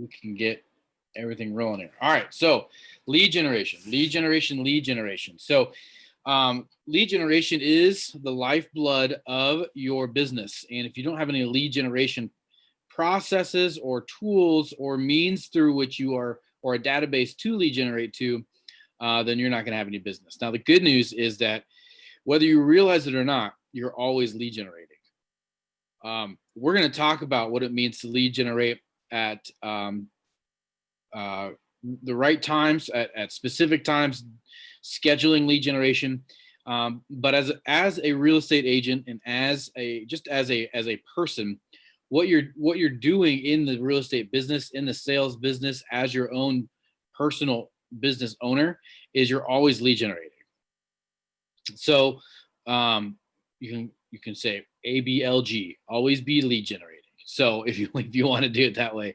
we can get everything rolling here. All right. So lead generation. So lead generation is the lifeblood of your business. And if you don't have any lead generation processes or tools or means through which you are, or a database to lead generate to, then you're not going to have any business. Now, the good news is that whether you realize it or not, you're always lead generating. We're going to talk about what it means to lead generate at the right times, at specific times, scheduling lead generation. But as a real estate agent and as a person, what you're doing in the real estate business, in the sales business, as your own personal business owner, is you're always lead generating. So you can say ABLG, always be lead generating. So if you want to do it that way,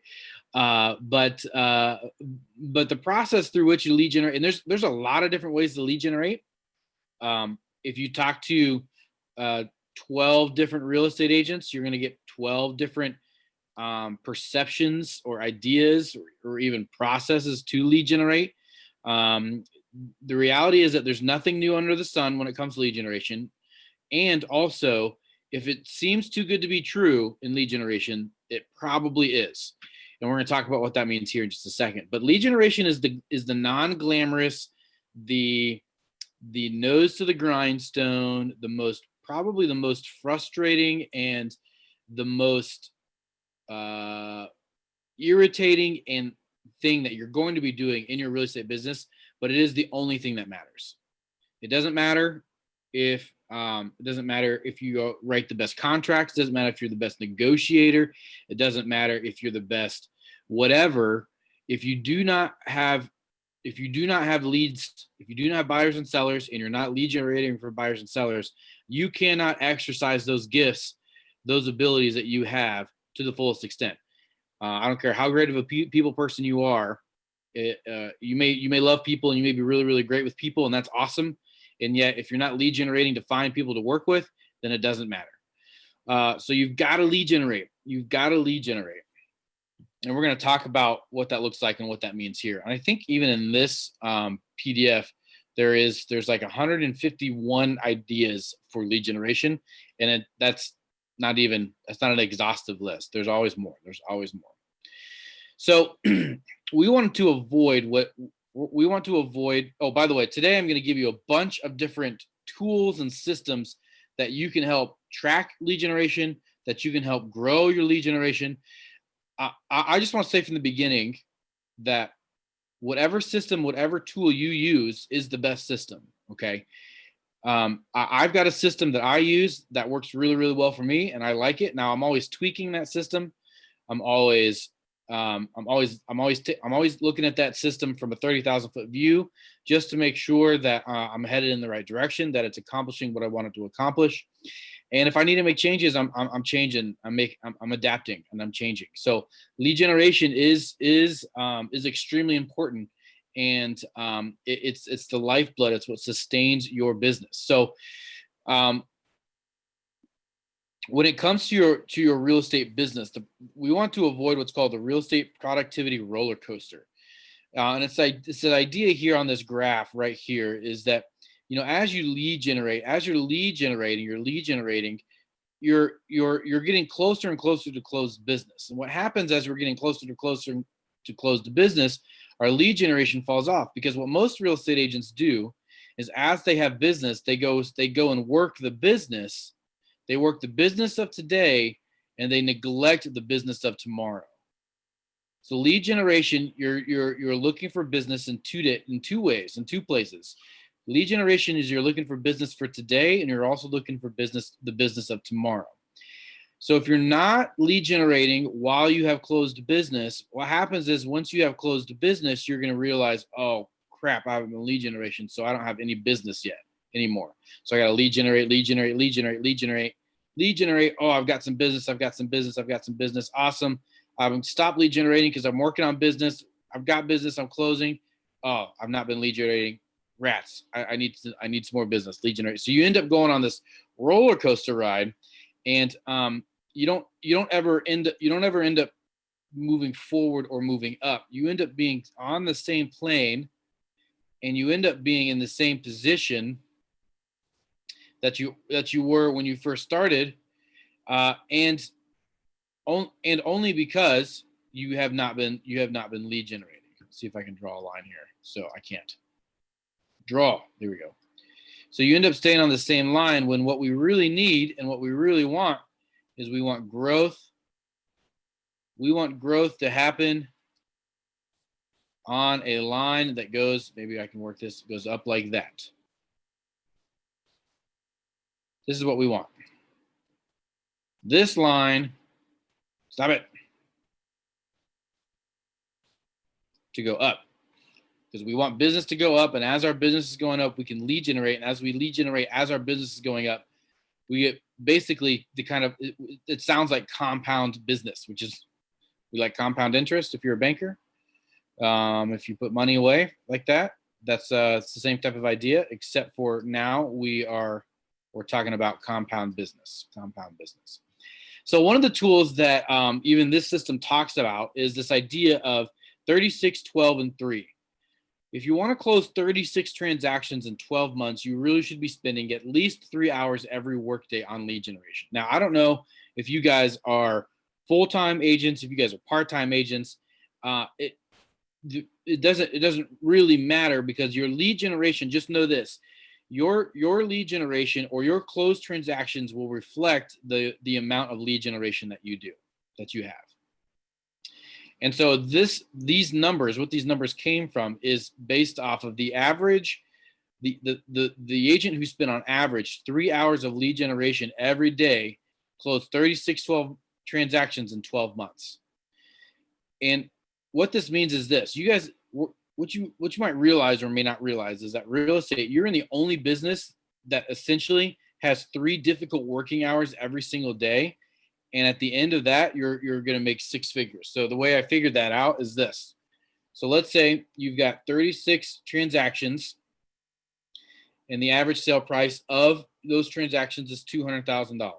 but the process through which you lead generate, and there's a lot of different ways to lead generate. If you talk to 12 different real estate agents, you're going to get 12 different perceptions or ideas or even processes to lead generate. The reality is that there's nothing new under the sun when it comes to lead generation. And also, if it seems too good to be true in lead generation, it probably is. And we're going to talk about what that means here in just a second. But lead generation is the non-glamorous, the nose to the grindstone, probably the most frustrating and the most irritating and thing that you're going to be doing in your real estate business, but it is the only thing that matters. It doesn't matter if you write the best contracts. It doesn't matter if you're the best negotiator. It doesn't matter if you're the best whatever. If you do not have leads, if you do not have buyers and sellers, and you're not lead generating for buyers and sellers, you cannot exercise those gifts, those abilities that you have to the fullest extent. I don't care how great of a people person you are. You may love people and you may be really, really great with people, and that's awesome. And yet, if you're not lead generating to find people to work with, then it doesn't matter. So you've got to lead generate. And we're going to talk about what that looks like and what that means here. And I think even in this PDF, there's like 151 ideas for lead generation, and that's not an exhaustive list. There's always more. So we want to avoid. Oh, by the way, today I'm going to give you a bunch of different tools and systems that you can help track lead generation, that you can help grow your lead generation. I just want to say from the beginning that whatever system, whatever tool you use is the best system. Okay. I've got a system that I use that works really, really well for me, and I like it. Now I'm always tweaking that system. I'm always looking at that system from a 30,000 foot view, just to make sure that I'm headed in the right direction, that it's accomplishing what I want it to accomplish. And if I need to make changes, I'm changing. I'm adapting, and I'm changing. So lead generation is extremely important, and it's the lifeblood. It's what sustains your business. So when it comes to your real estate business, we want to avoid what's called the real estate productivity roller coaster. And it's an idea here on this graph right here is that, as you're lead generating, you're getting closer and closer to closed business. And what happens as we're getting closer to closed business, our lead generation falls off, because what most real estate agents do is, as they have business, they go and work the business. They work the business of today, and they neglect the business of tomorrow. So lead generation, you're looking for business in two places. Lead generation is you're looking for business for today, and you're also looking for the business of tomorrow. So if you're not lead generating while you have closed business, what happens is, once you have closed business, you're going to realize, oh crap, I haven't been lead generation, so I don't have any business yet anymore. So I got to lead generate. Oh, I've got some business. Awesome. I've stopped lead generating because I'm working on business. I've got business. I'm closing. Oh, I've not been lead generating. Rats. I need some more business. Lead generate. So you end up going on this roller coaster ride, and you don't ever end up moving forward or moving up. You end up being on the same plane, and you end up being in the same position that you were when you first started, and only because you have not been lead generating. Let's see if I can draw a line here. So I can't draw. There we go. So you end up staying on the same line when what we really need and what we really want is we want growth. We want growth to happen on a line that goes, maybe I can work this, goes up like that. This is what we want. This line, stop it, to go up. Because we want business to go up, and as our business is going up, we can lead generate, and as we lead generate, as our business is going up, we get basically the kind of, it sounds like compound business, which is, we like compound interest if you're a banker. If you put money away like that, it's the same type of idea, except for now we're talking about compound business. So one of the tools that even this system talks about is this idea of 36, 12, and 3. If you want to close 36 transactions in 12 months, you really should be spending at least 3 hours every workday on lead generation. Now, I don't know if you guys are full-time agents, if you guys are part-time agents. It doesn't really matter, because your lead generation, just know this, your lead generation or your closed transactions will reflect the amount of lead generation that you have. And so these numbers, what these numbers came from, is based off of the average, the agent who spent on average 3 hours of lead generation every day closed 12 transactions in 12 months. And what this means is this: you guys, what you might realize or may not realize is that real estate, you're in the only business that essentially has 3 difficult working hours every single day. And at the end of that, you're going to make 6 figures. So the way I figured that out is this. So let's say you've got 36 transactions, and the average sale price of those transactions is $200,000.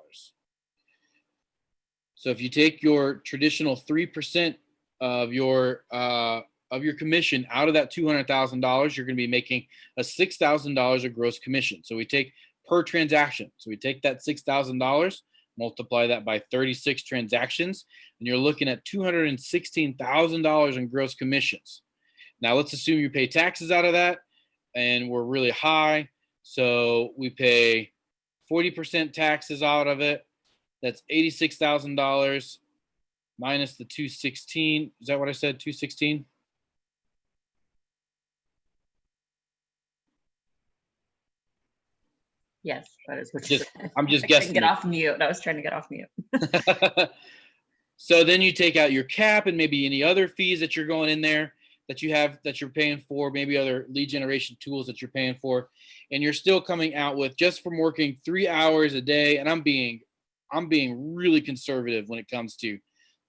So if you take your traditional 3% of your commission out of that $200,000, you're going to be making a $6,000 of gross commission. So we take per transaction. So we take that $6,000, multiply that by 36 transactions, and you're looking at $216,000 in gross commissions. Now let's assume you pay taxes out of that, and we're really high. So we pay 40% taxes out of it. That's $86,000 minus the 216. Is that what I said? 216? Yes, that is what you said. I'm just guessing. Get off mute. I was trying to get off mute. So then you take out your cap and maybe any other fees that you're going in there that you have, that you're paying for, maybe other lead generation tools that you're paying for, and you're still coming out with, just from working 3 hours a day, and I'm being really conservative when it comes to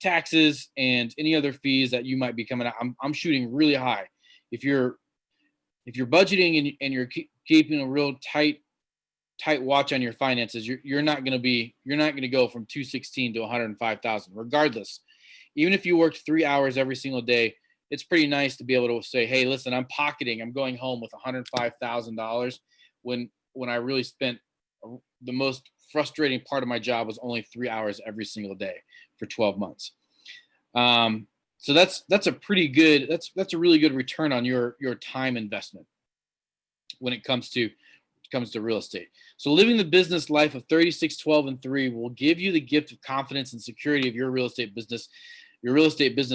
taxes and any other fees that you might be coming out. I'm shooting really high. If you're budgeting and you're keeping a real tight watch on your finances, you're not going to go from 216 to 105,000 regardless. Even if you worked 3 hours every single day, it's pretty nice to be able to say, hey, listen, I'm going home with $105,000 when I really spent the most frustrating part of my job was only 3 hours every single day for 12 months. So that's a pretty good, that's a really good return on your time investment when it comes to real estate. So living the business life of 36, 12, and 3 will give you the gift of confidence and security of your real estate business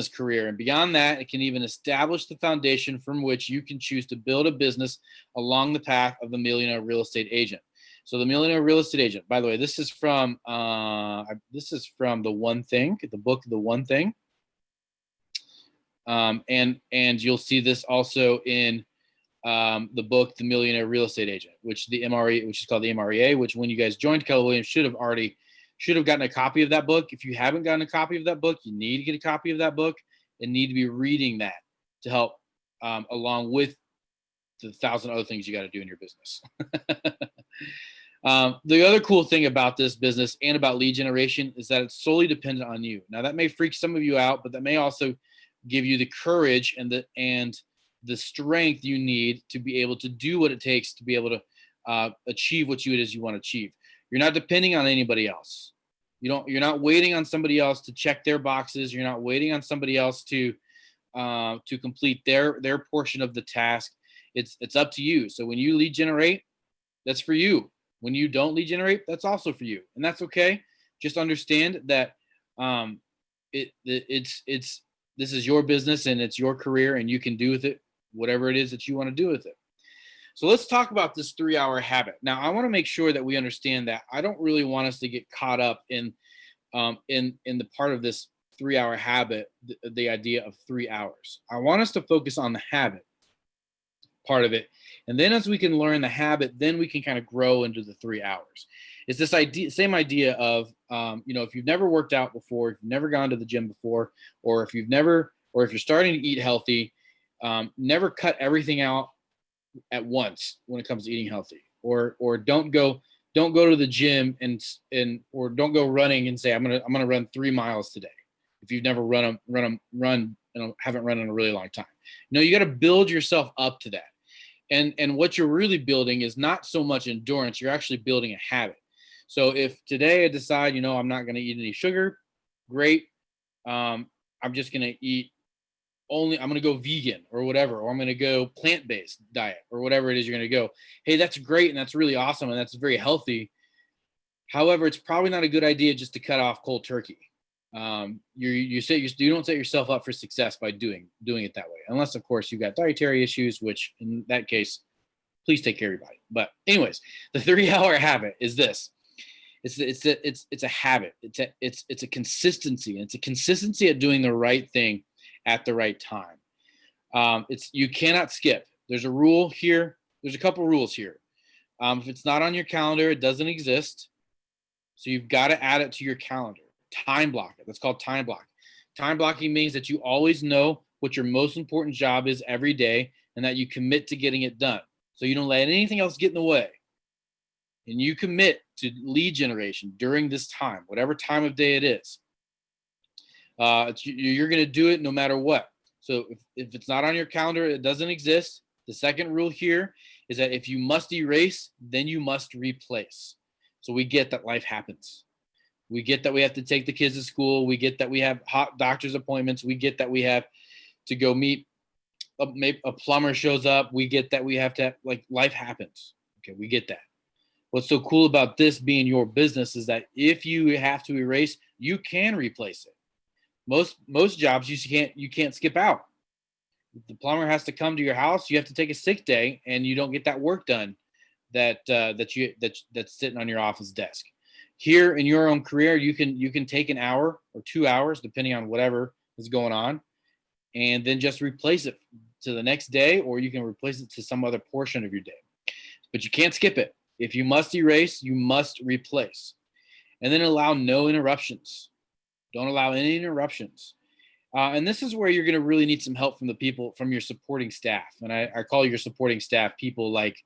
career. And beyond that, it can even establish the foundation from which you can choose to build a business along the path of the millionaire real estate agent. So the millionaire real estate agent, by the way, this is from The One Thing, the book, The One Thing. And you'll see this also in the book, The Millionaire Real Estate Agent, which is called the MREA, which when you guys joined Keller Williams should have gotten a copy of that book. If you haven't gotten a copy of that book, you need to get a copy of that book and need to be reading that to help along with the 1,000 other things you got to do in your business. The other cool thing about this business and about lead generation is that it's solely dependent on you. Now that may freak some of you out, but that may also give you the courage and the strength you need to be able to do what it takes to be able to achieve what it is you want to achieve. You're not depending on anybody else. You're not waiting on somebody else to check their boxes. You're not waiting on somebody else to complete their portion of the task. It's up to you. So when you lead generate, that's for you. When you don't lead generate, that's also for you, and that's okay. Just understand that it's this is your business and it's your career, and you can do with it whatever it is that you want to do with it. So let's talk about this 3-hour habit. Now, I want to make sure that we understand that I don't really want us to get caught up in the part of this 3-hour habit, the idea of 3 hours. I want us to focus on the habit part of it. And then as we can learn the habit, then we can kind of grow into the 3 hours. It's this same idea of, if you've never worked out before, if you've never gone to the gym before, or if you're starting to eat healthy, never cut everything out at once when it comes to eating healthy, or don't go to the gym or don't go running and say, I'm going to run 3 miles today. If you've never run, haven't run in a really long time. No, you got to build yourself up to that. And what you're really building is not so much endurance. You're actually building a habit. So if today I decide, I'm not going to eat any sugar, great. I'm just going to eat I'm going to go vegan or whatever, or I'm going to go plant-based diet or whatever it is you're going to go. Hey, that's great. And that's really awesome. And that's very healthy. However, it's probably not a good idea just to cut off cold turkey. You don't set yourself up for success by doing it that way, unless of course you've got dietary issues, which in that case, please take care of your body. But anyways, the 3-hour habit is this. It's a habit. It's a consistency, and it's a consistency at doing the right thing at the right time. You cannot skip. There's a rule here. There's a couple rules here. If it's not on your calendar, it doesn't exist. So you've got to add it to your calendar. Time block it. That's called time block. Time blocking means that you always know what your most important job is every day, and that you commit to getting it done. So you don't let anything else get in the way. And you commit to lead generation during this time, whatever time of day it is. You're going to do it no matter what. So if it's not on your calendar, it doesn't exist. The second rule here is that if you must erase, then you must replace. So we get that life happens. We get that we have to take the kids to school. We get that we have hot doctor's appointments. We get that we have to go meet a plumber shows up. We get that we have to life happens. Okay, we get that. What's so cool about this being your business is that if you have to erase, you can replace it. Most jobs you can't skip out. If the plumber has to come to your house, you have to take a sick day, and you don't get that work done that's sitting on your office desk. Here in your own career, you can take an hour or 2 hours, depending on whatever is going on, and then just replace it to the next day, or you can replace it to some other portion of your day. But you can't skip it. If you must erase, you must replace. And then allow no interruptions. Don't allow any interruptions. And this is where you're going to really need some help from the people, from your supporting staff. And I call your supporting staff people like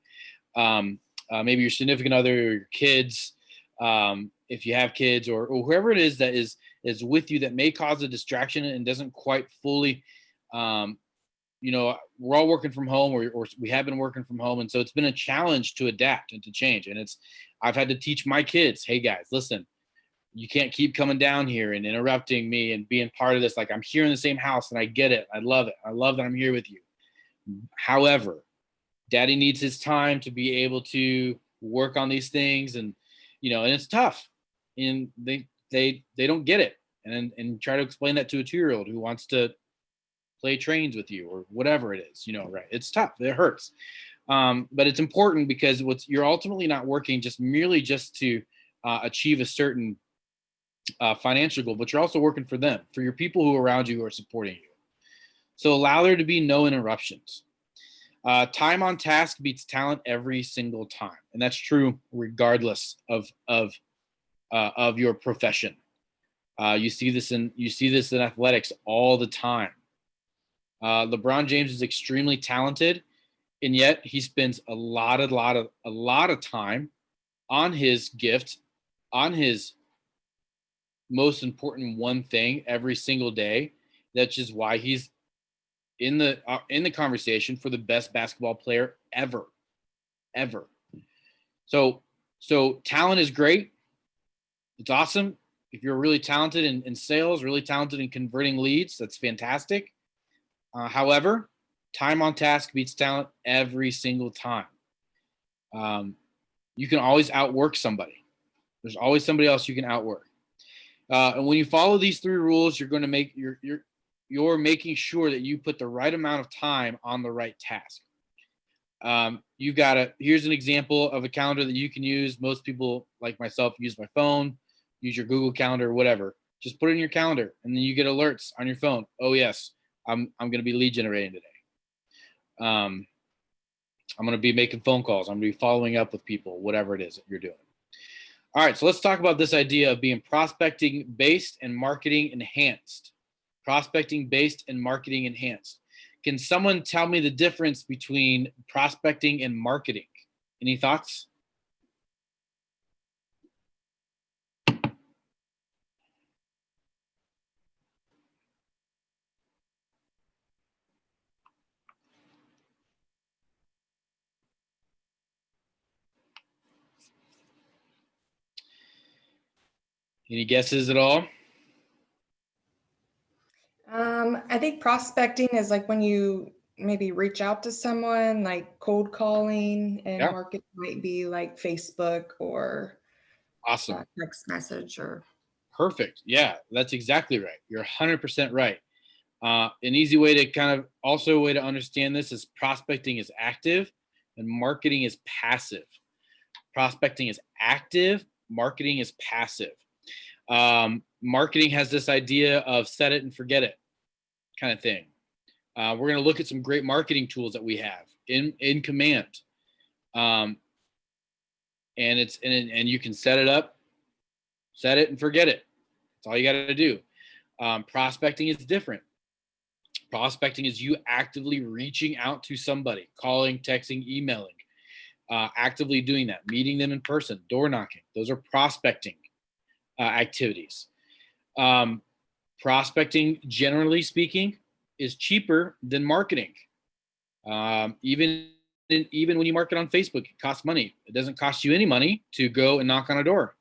maybe your significant other or your kids, if you have kids, or whoever it is that is with you that may cause a distraction and doesn't quite fully, we're all working from home, or we have been working from home. And so it's been a challenge to adapt and to change. And I've had to teach my kids, hey guys, listen, you can't keep coming down here and interrupting me and being part of this. Like, I'm here in the same house and I get it. I love it. I love that I'm here with you. However, daddy needs his time to be able to work on these things. And, and it's tough, and they don't get it. And try to explain that to a 2-year-old who wants to play trains with you or whatever it is, right? It's tough. It hurts. But it's important because you're ultimately not working merely to achieve a certain financial goal, but you're also working for them, for your people who are around you who are supporting you. So allow there to be no interruptions. Time on task beats talent every single time, and that's true regardless of your profession. You see this in athletics all the time. LeBron James is extremely talented, and yet he spends a lot of time on his gift, on his most important one thing every single day. That's just why he's in the conversation for the best basketball player ever. So talent is great. It's awesome. If you're really talented in sales, really talented in converting leads, that's fantastic. However, time on task beats talent every single time. You can always outwork somebody. There's always somebody else you can outwork. And when you follow these 3 rules, you're going to make you're making sure that you put the right amount of time on the right task. Here's an example of a calendar that you can use. Most people, like myself, use my phone, use your Google Calendar, whatever. Just put it in your calendar, and then you get alerts on your phone. Oh yes, I'm going to be lead generating today. I'm going to be making phone calls. I'm going to be following up with people, whatever it is that you're doing. All right, so let's talk about this idea of being prospecting based and marketing enhanced. Prospecting based and marketing enhanced. Can someone tell me the difference between prospecting and marketing? Any thoughts? Any guesses at all? I think prospecting is like when you maybe reach out to someone, like cold calling, and Yeah. market might be like Facebook or Awesome. text message or. Perfect. Yeah, that's exactly right. You're 100% right. An easy way to also a way to understand this is prospecting is active and marketing is passive. Prospecting is active, marketing is passive. Marketing has this idea of set it and forget it kind of thing. We're going to look at some great marketing tools that we have in command. And you can set it up, set it and forget it. That's all you got to do. Prospecting is different. Prospecting is you actively reaching out to somebody, calling, texting, emailing, actively doing that, meeting them in person, door knocking. Those are prospecting activities. Prospecting, generally speaking, is cheaper than marketing. Even when you market on Facebook, it costs money. It doesn't cost you any money to go and knock on a door.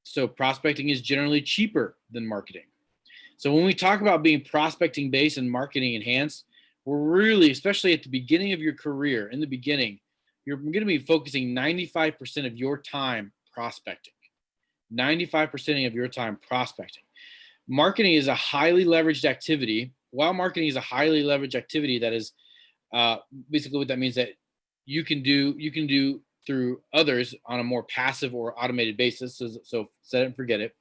So prospecting is generally cheaper than marketing. So when we talk about being prospecting based and marketing enhanced, we're really, especially at the beginning of your career, in the beginning, you're going to be focusing 95% of your time prospecting. 95% of your time prospecting. Marketing is a highly leveraged activity. While marketing is a highly leveraged activity, that is basically what that means that you can do through others on a more passive or automated basis. So set it and forget it.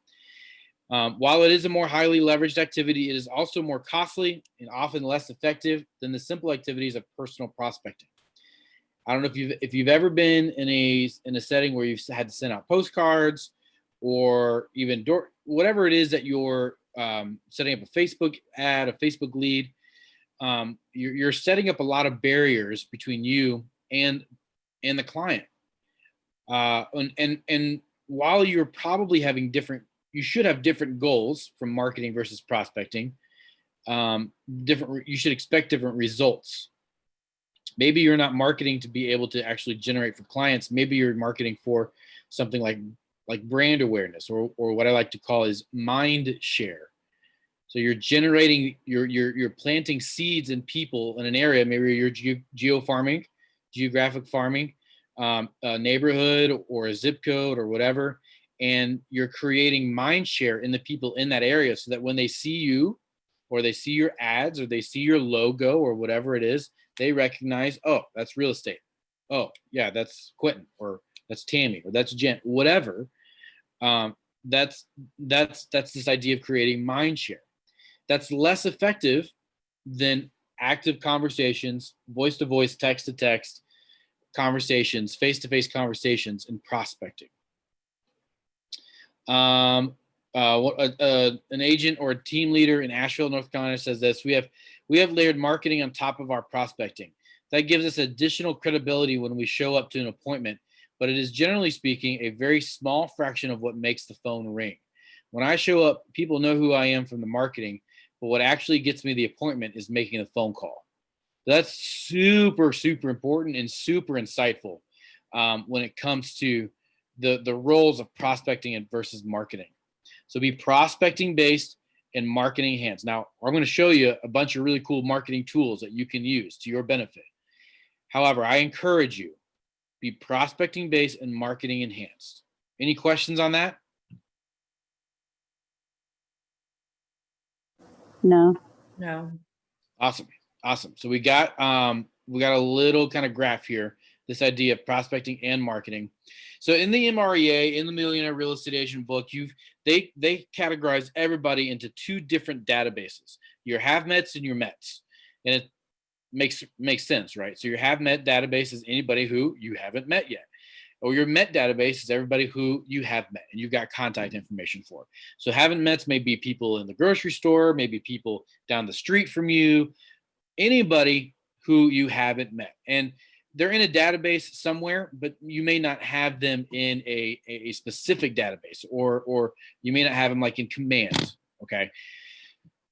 While it is a more highly leveraged activity, it is also more costly and often less effective than the simple activities of personal prospecting. I don't know if you've ever been in a setting where you've had to send out postcards or even whatever it is that you're setting up a Facebook ad, a Facebook lead. You're setting up a lot of barriers between you and the client. And while you're probably having you should have different goals from marketing versus prospecting. You should expect different results. Maybe you're not marketing to be able to actually generate for clients. Maybe you're marketing for something like brand awareness, or what I like to call is mind share. So you're generating, you're planting seeds in people in an area. Maybe you're geographic farming, a neighborhood or a zip code or whatever. And you're creating mind share in the people in that area so that when they see you or they see your ads or they see your logo or whatever it is, they recognize, oh, that's real estate. Oh, yeah, that's Quentin, or that's Tammy, or that's Jen, whatever. That's this idea of creating mind share. That's less effective than active conversations, voice to voice, text to text conversations, face to face conversations, and prospecting. An agent or a team leader in Asheville, North Carolina says this: we have layered marketing on top of our prospecting. That gives us additional credibility when we show up to an appointment. but it is generally speaking a very small fraction of what makes the phone ring. When I show up, people know who I am from the marketing, but what actually gets me the appointment is making a phone call. That's super, super important and super insightful when it comes to the roles of prospecting and versus marketing. So be prospecting based and marketing enhanced. Now, I'm going to show you a bunch of really cool marketing tools that you can use to your benefit. However, I encourage you, be prospecting based and marketing enhanced. Any questions on that? No. No. Awesome. So we got a little kind of graph here, this idea of prospecting and marketing. So in the MREA, in the Millionaire Real Estate Agent book, they categorize everybody into two different databases, your have mets and your mets. And it makes sense, right? So your have met database is anybody who you haven't met yet. Or your met database is everybody who you have met and you've got contact information for. So haven't mets may be people in the grocery store, maybe people down the street from you, anybody who you haven't met. And they're in a database somewhere, but you may not have them in a specific database, or you may not have them like in commands. Okay.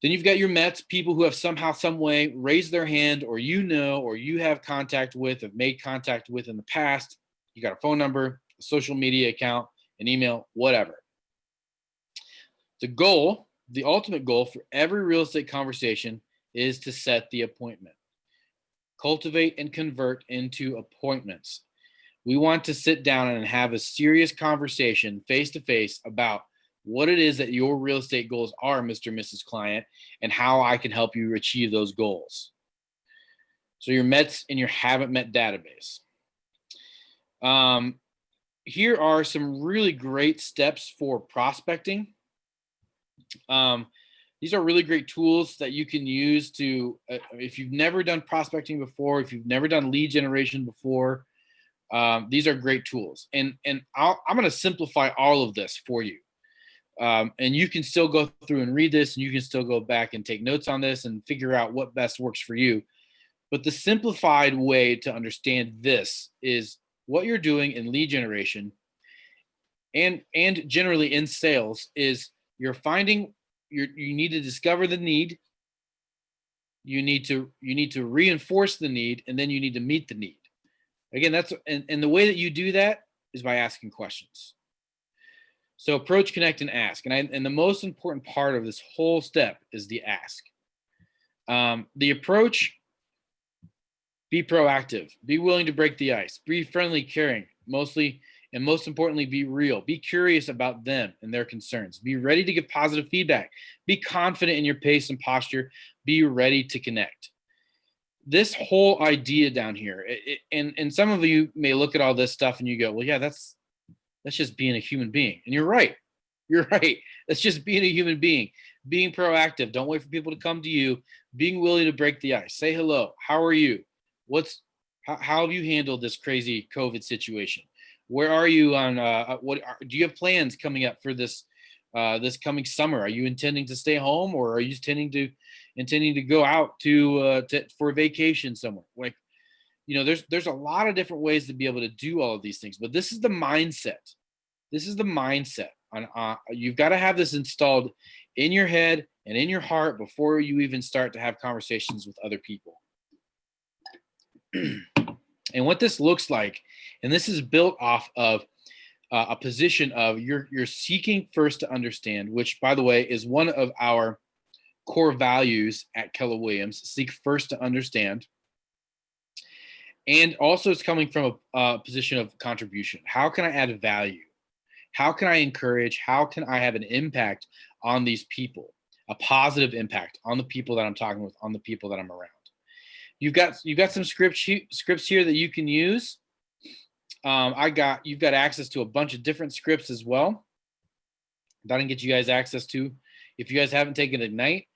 Then you've got your Mets, people who have somehow, some way raised their hand, or or you have contact with, have made contact with in the past. You got a phone number, a social media account, an email, whatever. The ultimate goal for every real estate conversation is to set the appointment. Cultivate and convert into appointments. We want to sit down and have a serious conversation face to face about what it is that your real estate goals are, Mr. and Mrs. Client, and how I can help you achieve those goals. So your Mets and your haven't met database. Here are some really great steps for prospecting. These are really great tools that you can use to, if you've never done prospecting before, if you've never done lead generation before, these are great tools. And I'm going to simplify all of this for you. And you can still go through and read this, and you can still go back and take notes on this and figure out what best works for you. But the simplified way to understand this is what you're doing in lead generation and generally in sales is you're finding you need to discover the need. You need to reinforce the need, and then you need to meet the need. Again, and the way that you do that is by asking questions. So approach, connect, and ask. And the most important part of this whole step is the ask. The approach, be proactive, be willing to break the ice, be friendly, caring, most importantly, be real. Be curious about them and their concerns. Be ready to give positive feedback. Be confident in your pace and posture. Be ready to connect. This whole idea down here, and some of you may look at all this stuff and you go, well, yeah, that's just being a human being. And you're right. You're right. That's just being a human being. Being proactive. Don't wait for people to come to you. Being willing to break the ice. Say hello. How are you? How have you handled this crazy COVID situation? Where are you on do you have plans coming up for this coming summer? Are you intending to stay home, or are you intending to go out for a vacation somewhere? Like, there's a lot of different ways to be able to do all of these things, but this is the mindset. This is the mindset. You've got to have this installed in your head and in your heart before you even start to have conversations with other people. And what this looks like, and this is built off of a position of you're seeking first to understand, which, by the way, is one of our core values at Keller Williams. Seek first to understand. And also it's coming from a position of contribution. How can I add value? How can I encourage? How can I have an impact on these people? A positive impact on the people that I'm talking with, on the people that I'm around. You've got some scripts here that you can use. You've got access to a bunch of different scripts as well that I can get you guys access to. If you guys haven't taken Ignite,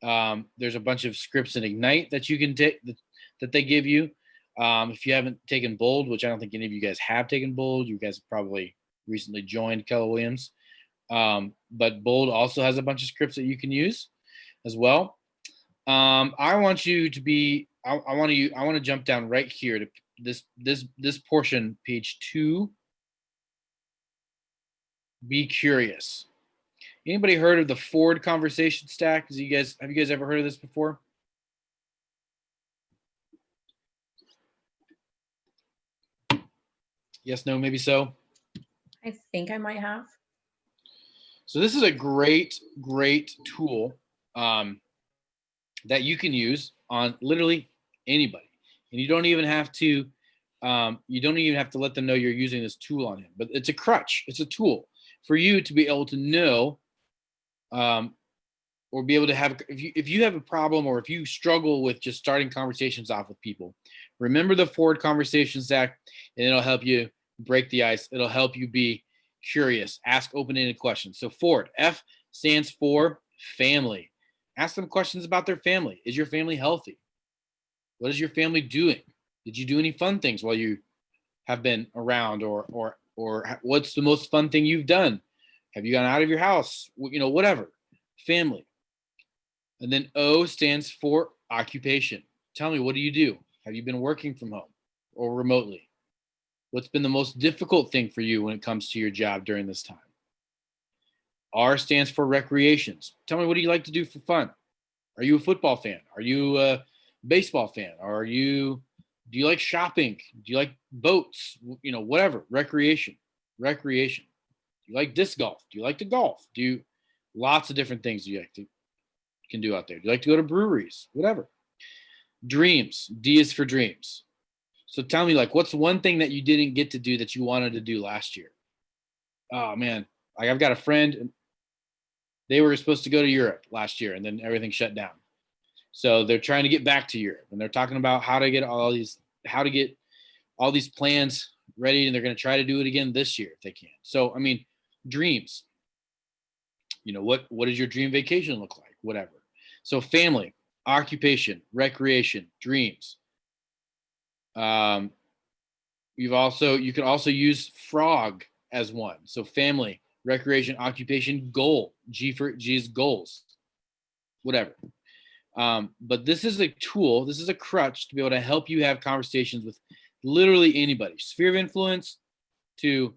there's a bunch of scripts in Ignite that you can take that they give you. If you haven't taken Bold, which I don't think any of you guys have taken Bold, you guys have probably recently joined Keller Williams. But Bold also has a bunch of scripts that you can use as well. I want to jump down right here to this portion, page 2. Be curious. Anybody heard of the Ford conversation stack? Have you guys ever heard of this before? Yes, no, maybe so. I think I might have. So this is a great tool that you can use on literally anybody, and you don't even have to let them know you're using this tool on him. But it's a crutch. It's a tool for you to be able to know, or be able to have, if you have a problem, or if you struggle with just starting conversations off with people, remember the Ford conversation stack, and it'll help you break the ice. It'll help you be curious, ask open-ended questions. So Ford, F stands for family. Ask them questions about their family. Is your family healthy? What is your family doing? Did you do any fun things while you have been around, or what's the most fun thing you've done? Have you gone out of your house? Whatever. Family. And then O stands for occupation. Tell me, what do you do? Have you been working from home or remotely? What's been the most difficult thing for you when it comes to your job during this time? R stands for recreations. Tell me, what do you like to do for fun? Are you a football fan? Are you a baseball fan? Do you like shopping? Do you like boats? Whatever. Recreation. Do you like disc golf? Do you like to golf? Lots of different things you can do out there. Do you like to go to breweries? Whatever. Dreams. D is for dreams. So tell me, what's one thing that you didn't get to do that you wanted to do last year? Oh man, I've got a friend, and they were supposed to go to Europe last year, and then everything shut down. So they're trying to get back to Europe, and they're talking about how to get all these plans ready, and they're going to try to do it again this year if they can. So, dreams. What does your dream vacation look like? Whatever. So family, occupation, recreation, dreams. You can also use frog as one. So family, recreation, occupation, goal. G is goals. Whatever. But this is a tool, this is a crutch to be able to help you have conversations with literally anybody. Sphere of influence to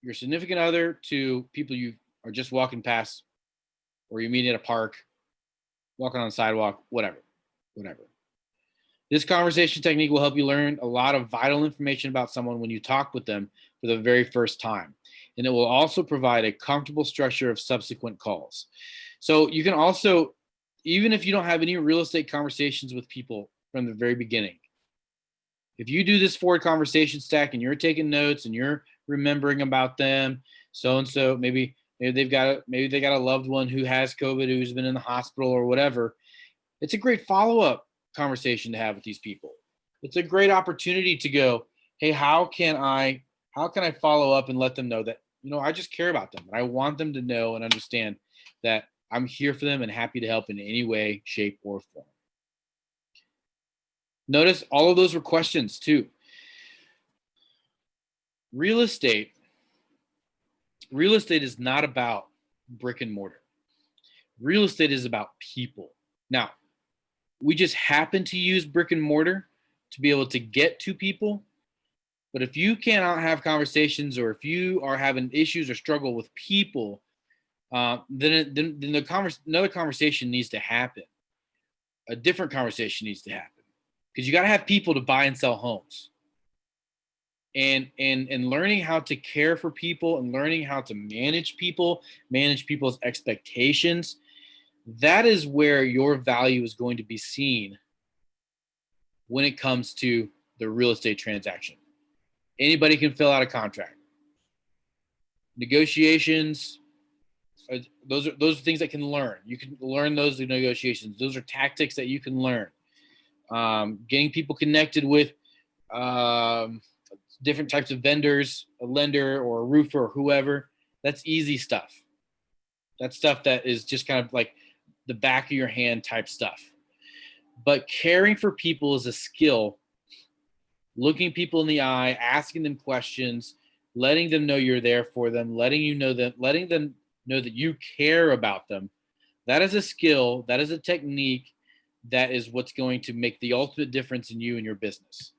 your significant other, to people you are just walking past, or you're meeting at a park, walking on the sidewalk, whatever. This conversation technique will help you learn a lot of vital information about someone when you talk with them for the very first time. And it will also provide a comfortable structure of subsequent calls. So you can also, even if you don't have any real estate conversations with people from the very beginning, if you do this Ford conversation stack and you're taking notes and you're remembering about them, so-and-so, maybe they got a loved one who has COVID, who's been in the hospital or whatever, it's a great follow-up conversation to have with these people. It's a great opportunity to go, hey, how can I follow up and let them know that, I just care about them, and I want them to know and understand that I'm here for them and happy to help in any way, shape, or form. Notice all of those were questions too. Real estate is not about brick and mortar. Real estate is about people. Now, we just happen to use brick and mortar to be able to get to people. But if you cannot have conversations, or if you are having issues or struggle with people, then another conversation needs to happen. A different conversation needs to happen, because you got to have people to buy and sell homes. And learning how to care for people, and learning how to manage people's expectations, that is where your value is going to be seen when it comes to the real estate transaction. Anybody can fill out a contract. Negotiations, those are things that can learn. You can learn those negotiations. Those are tactics that you can learn. Getting people connected with different types of vendors, a lender or a roofer or whoever, that's easy stuff. That's stuff that is just kind of like the back of your hand type stuff. But caring for people is a skill. Looking people in the eye, asking them questions, letting them know you're there for them, letting them know that you care about them. That is a skill. That is a technique. That is what's going to make the ultimate difference in you and your business.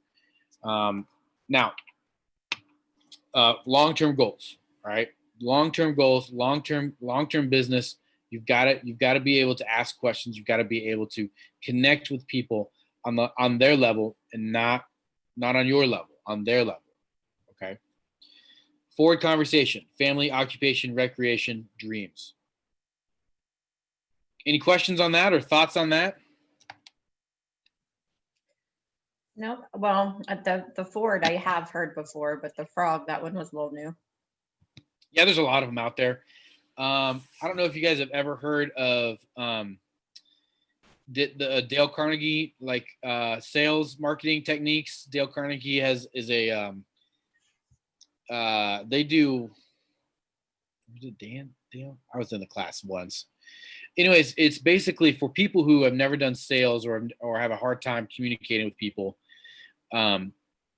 Now, long-term goals, all right? Long-term goals, long-term business. You've got to be able to ask questions. You've got to be able to connect with people on their level and not on your level, on their level. Okay. Forward conversation, family, occupation, recreation, dreams. Any questions on that or thoughts on that? No, well, the Ford I have heard before, but the frog, that one was a little new. Yeah, there's a lot of them out there. I don't know if you guys have ever heard of the Dale Carnegie sales marketing techniques. Dale Carnegie they do. Dale? I was in the class once. Anyways, it's basically for people who have never done sales or have a hard time communicating with people.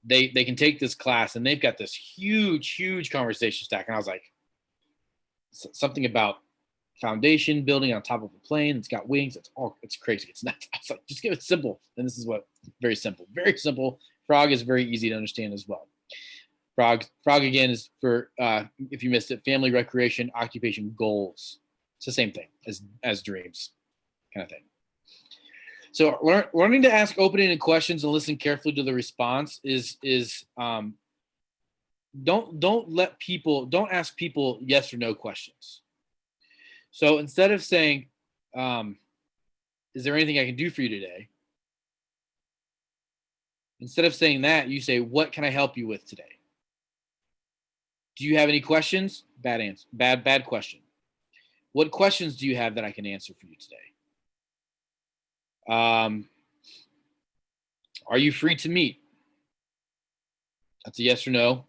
They can take this class and they've got this huge conversation stack. And I was like, something about foundation building on top of a plane. It's got wings. It's crazy. It's nuts. I was like, just give it simple. And this is very simple. Frog is very easy to understand as well. Frog again is for, if you missed it, family, recreation, occupation, goals. It's the same thing as dreams, kind of thing. So learning to ask open-ended questions and listen carefully to the response is don't ask people yes or no questions. So instead of saying, is there anything I can do for you today? Instead of saying that, you say, what can I help you with today? Do you have any questions? Bad answer. Bad question. What questions do you have that I can answer for you today? Are you free to meet? That's a yes or no.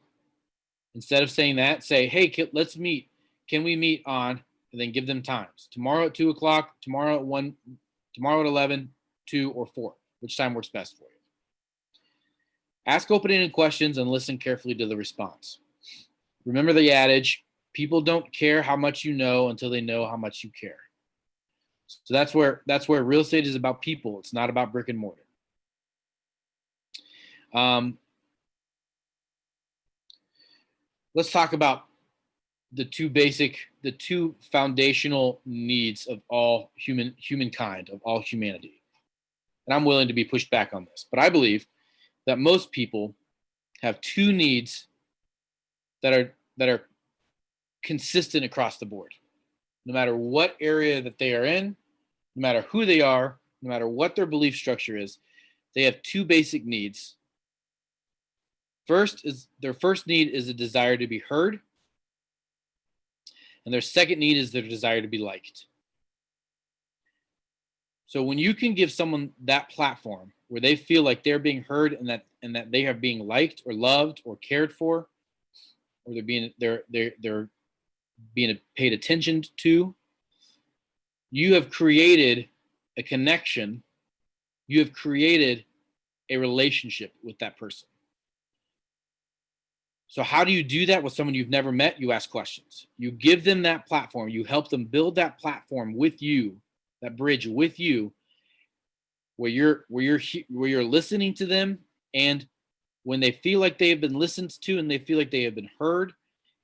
Instead of saying that, say, hey, let's meet. Can we meet on, and then give them times. Tomorrow at 2 o'clock, tomorrow at 1, tomorrow at 11, 2, or 4. Which time works best for you? Ask open-ended questions and listen carefully to the response. Remember the adage, people don't care how much you know until they know how much you care. So that's where real estate is about people. It's not about brick and mortar. Let's talk about the two foundational needs of all humankind, of all humanity. And I'm willing to be pushed back on this, but I believe that most people have two needs that are consistent across the board. No matter what area that they are in, no matter who they are, no matter what their belief structure is, they have two basic needs. Their first need is a desire to be heard, and their second need is their desire to be liked. So when you can give someone that platform where they feel like they're being heard and that they are being liked or loved or cared for, or they're being paid attention to, you have created a connection. You have created a relationship with that person. So how do you do that with someone you've never met? You ask questions. You give them that platform. You help them build that platform with you, that bridge with you, where you're listening to them, and when they feel like they have been listened to and they feel like they have been heard,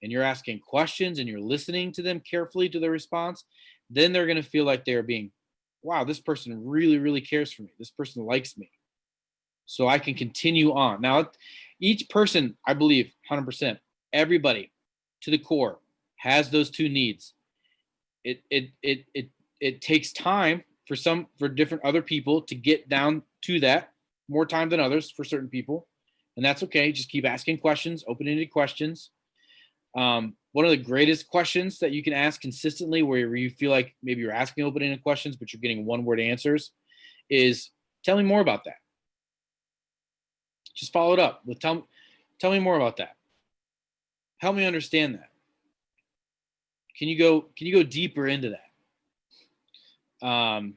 and you're asking questions and you're listening to them carefully to their response, then they're going to feel like they're being, wow, this person really, really cares for me. This person likes me. So I can continue on. Now, each person, I believe 100%, everybody to the core has those two needs. It takes time for different other people to get down to that, more time than others for certain people. And that's okay. Just keep asking questions, open-ended questions. One of the greatest questions that you can ask consistently, where you feel like maybe you're asking open-ended questions, but you're getting one-word answers, is tell me more about that. Just follow it up with tell me more about that. Help me understand that. Can you go deeper into that?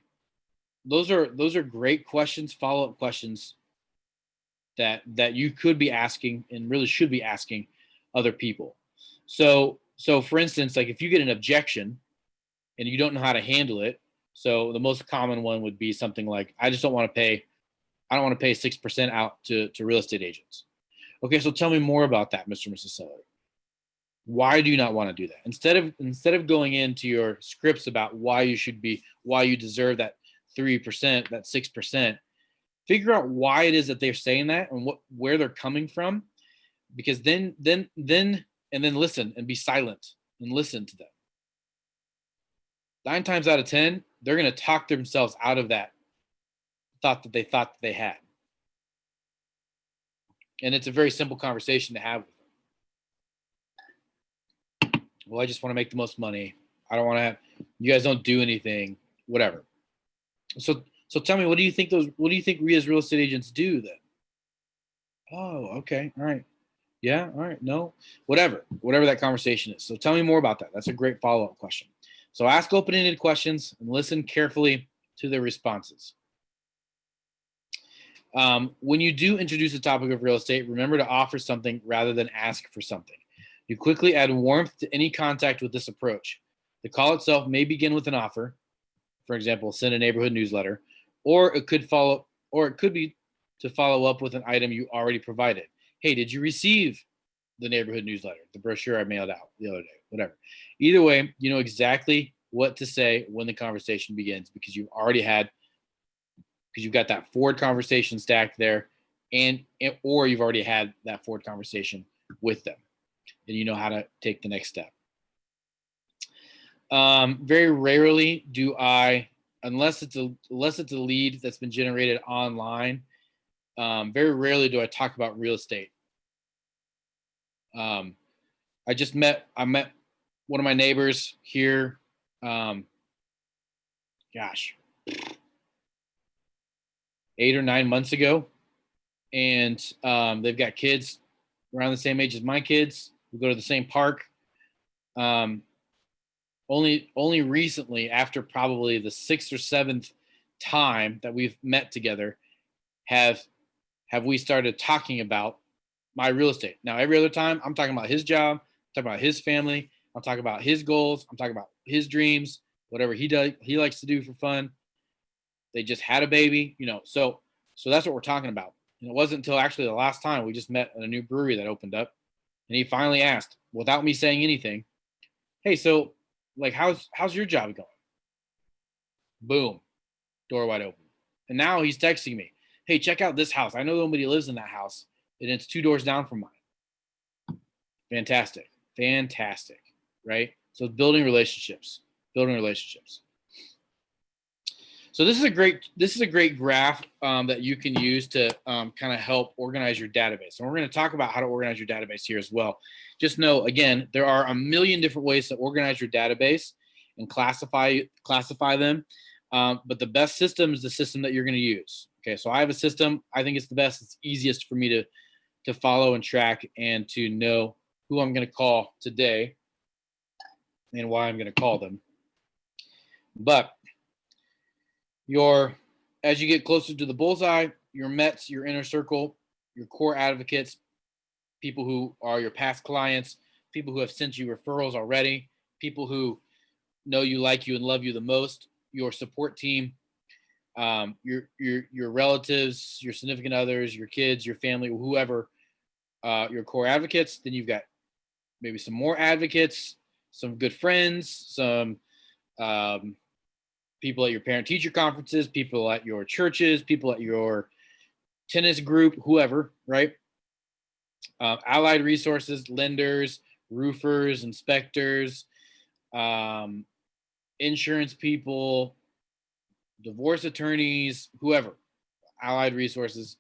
Those are great questions, follow-up questions that you could be asking and really should be asking other people. So for instance, like if you get an objection and you don't know how to handle it, so the most common one would be something like, I just don't want to pay I don't want to pay 6% out to real estate agents. Okay, so tell me more about that, Mr. and Mrs. Seller. Why do you not want to do that? Instead of going into your scripts about why you deserve that 3%, that 6%, figure out why it is that they're saying that and where they're coming from, because then listen and be silent and listen to them. 9 times out of 10, they're going to talk themselves out of that thought that they had. And it's a very simple conversation to have with them. Well, I just want to make the most money. I don't want to have, you guys don't do anything, whatever. So tell me, what do you think we as real estate agents do then? Oh, okay. All right. Yeah. All right. No, whatever that conversation is. So tell me more about that. That's a great follow-up question. So ask open-ended questions and listen carefully to their responses. When you do introduce the topic of real estate, remember to offer something rather than ask for something. You quickly add warmth to any contact with this approach. The call itself may begin with an offer. For example, send a neighborhood newsletter, or it could be to follow up with an item you already provided. Hey, did you receive the neighborhood newsletter, the brochure I mailed out the other day, whatever. Either way, you know exactly what to say when the conversation begins because you've got that forward conversation stacked there or you've already had that forward conversation with them and you know how to take the next step. Very rarely do I, unless it's a lead that's been generated online, very rarely do I talk about real estate. I met one of my neighbors here, 8 or 9 months ago. And they've got kids around the same age as my kids. We go to the same park. Only recently, after probably the 6th or 7th time that we've met together, have we started talking about my real estate. Now, every other time, I'm talking about his job, I'm talking about his family, I'm talking about his goals, I'm talking about his dreams, whatever he likes to do for fun. They just had a baby, so that's what we're talking about. And it wasn't until actually the last time we just met at a new brewery that opened up, and he finally asked, without me saying anything, hey, so like, how's your job going? Boom, door wide open. And now he's texting me, hey, check out this house. I know nobody lives in that house, and it's 2 doors down from mine. Fantastic, right? So building relationships. So this is a great graph that you can use to kind of help organize your database. And we're going to talk about how to organize your database here as well. Just know, again, there are a million different ways to organize your database and classify them. But the best system is the system that you're going to use. Okay, so I have a system. I think it's the best. It's easiest for me to follow and track and to know who I'm going to call today and why I'm going to call them. But as you get closer to the bullseye, your Mets, your inner circle, your core advocates, people who are your past clients, people who have sent you referrals already, people who know you, like you, and love you the most, your support team, your relatives, your significant others, your kids, your family, whoever, your core advocates. Then you've got maybe some more advocates, some good friends, some people at your parent-teacher conferences, people at your churches, people at your tennis group, whoever, right? Allied resources, lenders, roofers, inspectors, insurance people, divorce attorneys, whoever. Allied resources,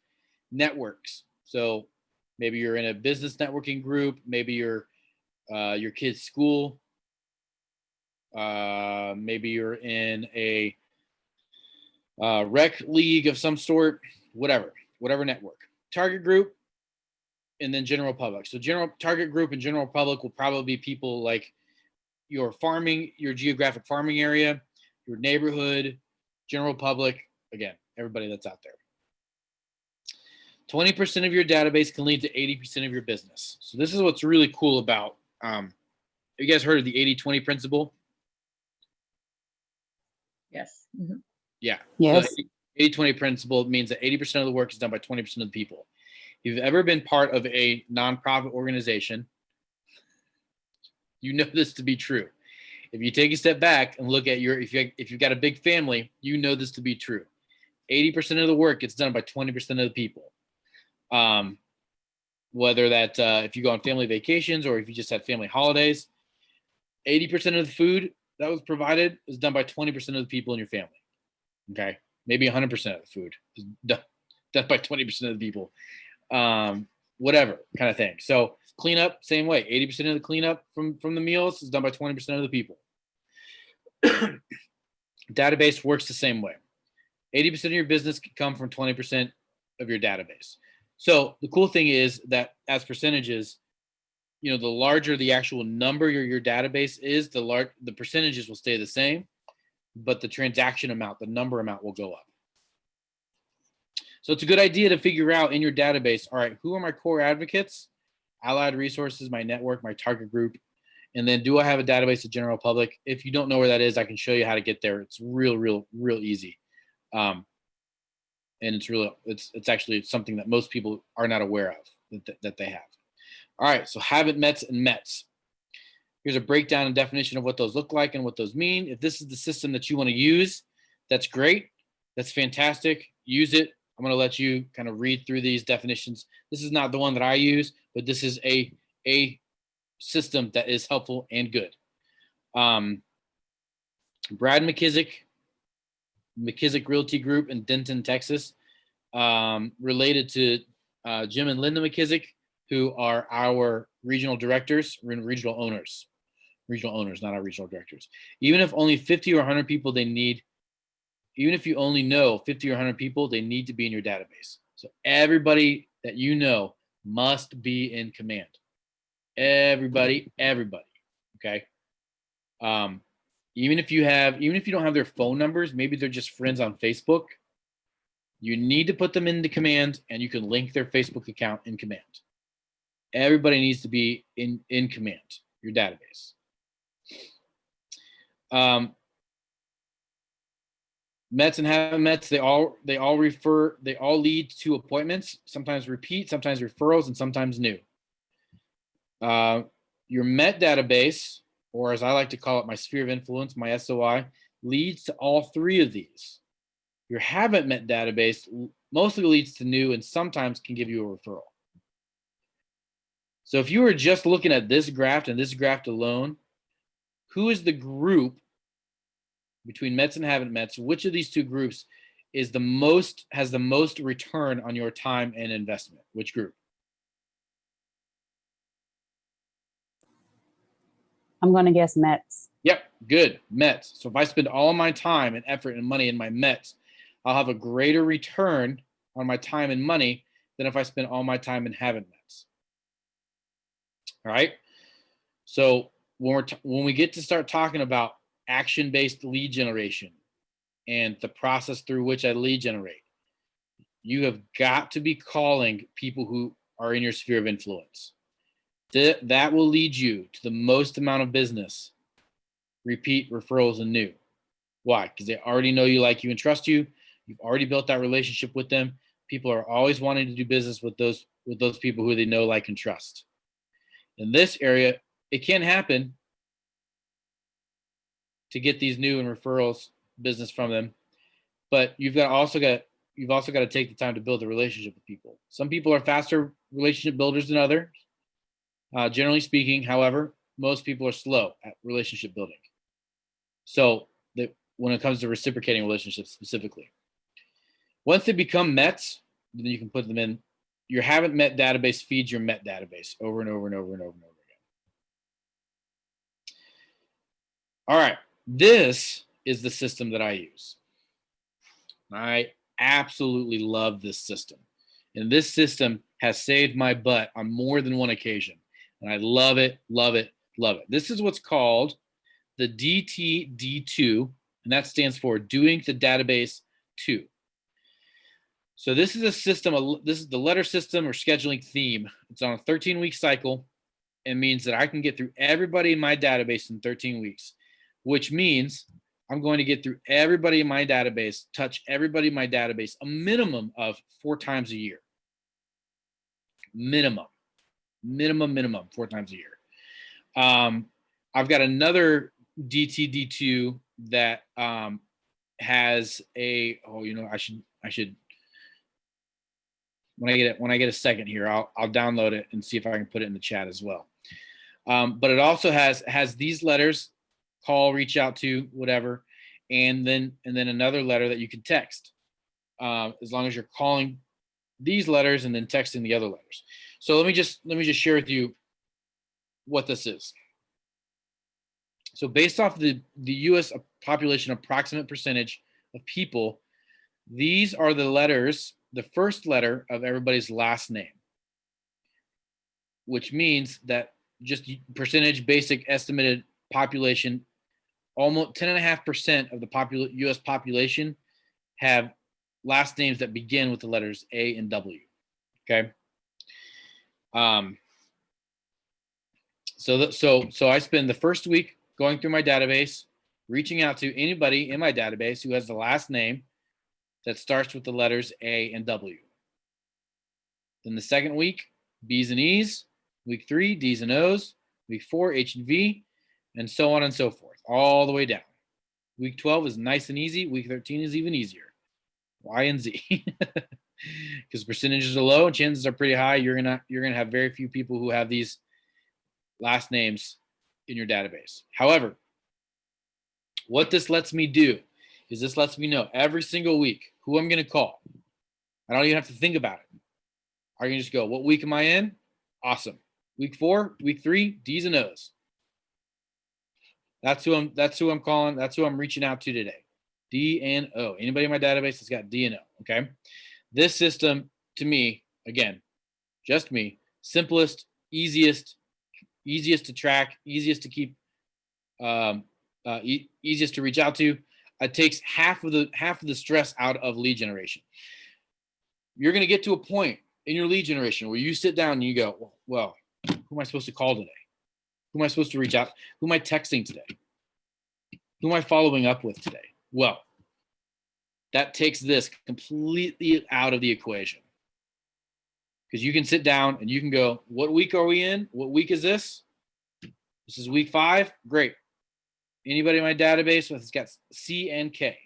networks. So maybe you're in a business networking group, maybe you're your kid's school, maybe you're in a rec league of some sort, whatever network. Target group, and then general public. So target group and general public will probably be people like your geographic farming area, your neighborhood, general public, again, everybody that's out there. 20% of your database can lead to 80% of your business. So this is what's really cool about, you guys heard of the 80-20 principle? Yes. Mm-hmm. Yeah. Yes. So 80-20 principle means that 80% of the work is done by 20% of the people. If you've ever been part of a nonprofit organization, you know this to be true. If you take a step back and look at if you've got a big family, you know this to be true. 80% of the work gets done by 20% of the people. Whether that if you go on family vacations or if you just have family holidays, 80% of the food that was provided is done by 20% of the people in your family. Okay, maybe 100% of the food is done by 20% of the people. Whatever kind of thing. So cleanup, same way. 80% of the cleanup from the meals is done by 20% of the people. Database works the same way. 80% of your business can come from 20% of your database. So the cool thing is that as percentages, the larger the actual number your database is, the percentages will stay the same, but the transaction amount, the number amount will go up. So it's a good idea to figure out in your database, all right, who are my core advocates, allied resources, my network, my target group, and then do I have a database of general public? If you don't know where that is, I can show you how to get there. It's real easy. And it's actually something that most people are not aware of that they have. All right, so haven't mets and mets. Here's a breakdown and definition of what those look like and what those mean. If this is the system that you want to use, that's great. That's fantastic. Use it. I'm going to let you kind of read through these definitions. This is not the one that I use, but this is a system that is helpful and good. Brad McKissick Realty Group in Denton, Texas, related to Jim and Linda McKissick, who are our regional directors, regional owners, not our regional directors. Even if only 50 or 100 people even if you only know 50 or 100 people, they need to be in your database. So everybody that you know must be in command. Everybody. Okay. Even if you don't have their phone numbers, maybe they're just friends on Facebook, you need to put them into command, and you can link their Facebook account in command. Everybody needs to be in command, your database. Mets and haven't mets, they all lead to appointments, sometimes repeat, sometimes referrals, and sometimes new. Your Met database, or as I like to call it, my sphere of influence, my SOI, leads to all three of these. Your haven't met database mostly leads to new and sometimes can give you a referral. So if you were just looking at this graph and this graph alone, who is the group between Mets and haven't Mets? Which of these two groups has the most return on your time and investment? Which group? I'm going to guess Mets. Yep, good, Mets. So if I spend all my time and effort and money in my Mets, I'll have a greater return on my time and money than if I spend all my time in haven't Mets. All right. So when we get to start talking about action-based lead generation and the process through which I lead generate, you have got to be calling people who are in your sphere of influence. That will lead you to the most amount of business, repeat, referrals, and new. Why? Because they already know you, like you, and trust you. You've already built that relationship with them. People are always wanting to do business with those people who they know, like, and trust. In this area, it can happen to get these new and referrals business from them, but you've also got to take the time to build a relationship with people. Some people are faster relationship builders than others. Generally speaking, however, most people are slow at relationship building. So when it comes to reciprocating relationships specifically, once they become Mets, then you can put them in. Your haven't met database feeds your Met database over and over and over and over and over again. All right, this is the system that I use. I absolutely love this system. And this system has saved my butt on more than one occasion. And I love it, love it, love it. This is what's called the DTD2, and that stands for Doing the Database 2. So this is a system, this is the letter system or scheduling theme. It's on a 13-week cycle. It means that I can get through everybody in my database in 13 weeks, which means I'm going to get through everybody in my database, touch everybody in my database a minimum of 4 times a year. Minimum 4 times a year. I've got another DTD2 that has a, I should when I get a second here, I'll download it and see if I can put it in the chat as well. But it also has these letters, call, reach out to, whatever, and then another letter that you can text, as long as you're calling these letters and then texting the other letters. So let me just share with you what this is. So based off the U.S. population approximate percentage of people, these are the letters, the first letter of everybody's last name, which means that just percentage basic estimated population, almost 10.5% of the U.S. population have last names that begin with the letters A and W. Okay. So I spend the first week going through my database, reaching out to anybody in my database who has the last name that starts with the letters A and W. Then the second week, B's and E's. Week 3, D's and O's. Week 4, H and V, and so on and so forth, all the way down. Week 12 is nice and easy. Week 13 is even easier. Y and Z. Because percentages are low and chances are pretty high. You're gonna have very few people who have these last names in your database. However, what this lets me do is this lets me know every single week who I'm going to call. I don't even have to think about it. I can just go, what week am I in? Awesome. Week 4, week 3, D's and O's. That's who I'm calling. That's who I'm reaching out to today. D and O. Anybody in my database that's got D and O. Okay. This system, to me, again, just me, simplest, easiest to track, easiest to keep, easiest to reach out to. It takes half of the stress out of lead generation. You're going to get to a point in your lead generation where you sit down and you go, well, who am I supposed to call today? Who am I supposed to reach out? Who am I texting today? Who am I following up with today? Well, that takes this completely out of the equation. Because you can sit down and you can go, what week are we in? What week is this? This is week 5. Great. Anybody in my database that's got C and K.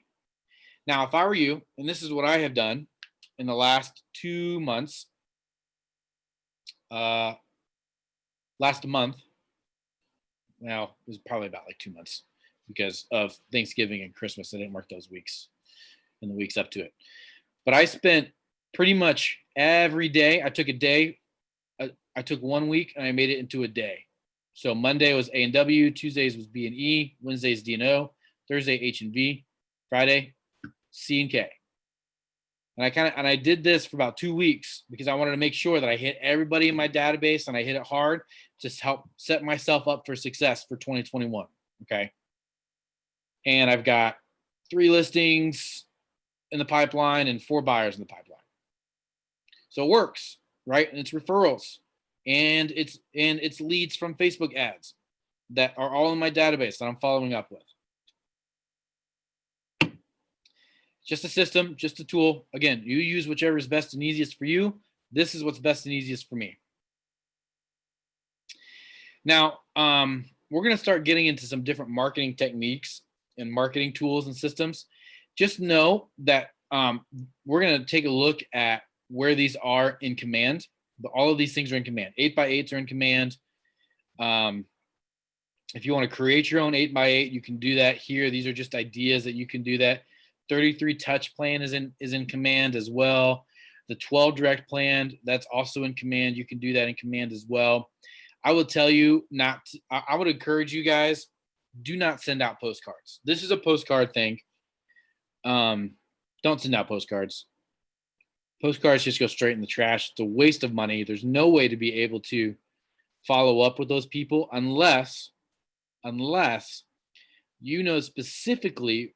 Now, if I were you, and this is what I have done in the last 2 months, last month, well, it was probably about like 2 months because of Thanksgiving and Christmas. I didn't work those weeks and the weeks up to it. But I spent pretty much every day. I took a day. I took 1 week and I made it into a day. So Monday was A and W, Tuesdays was B and E, Wednesdays D and O, Thursday H and V, Friday C and K. And I did this for about 2 weeks because I wanted to make sure that I hit everybody in my database and I hit it hard to help set myself up for success for 2021. Okay. And I've got 3 listings in the pipeline and 4 buyers in the pipeline. So it works, right? And it's referrals and it's leads from Facebook ads that are all in my database that I'm following up with. Just a system, just a tool. Again, you use whichever is best and easiest for you. This is what's best and easiest for me. Now, we're going to start getting into some different marketing techniques and marketing tools and systems. Just know that we're going to take a look at where these are in command. All of these things are in command. 8x8s are in command. If you want to create your own 8x8, you can do that here. These are just ideas that you can do that. 33 touch plan is in command as well. The 12 direct plan, that's also in command. You can do that in command as well. I will tell you I would encourage you guys, do not send out postcards. This is a postcard thing. Don't send out postcards. Postcards just go straight in the trash. It's a waste of money. There's no way to be able to follow up with those people unless you know specifically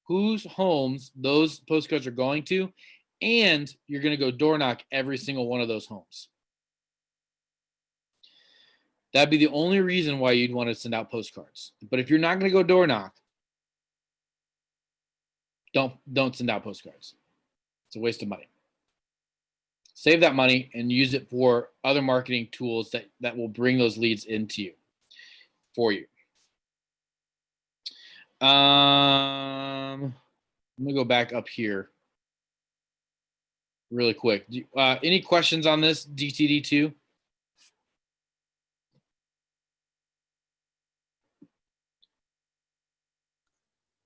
whose homes those postcards are going to, and you're going to go door knock every single one of those homes. That'd be the only reason why you'd want to send out postcards. But if you're not going to go door knock, don't send out postcards. It's a waste of money. Save that money and use it for other marketing tools that will bring those leads into you, for you. I'm gonna go back up here really quick. Any questions on this DTD2?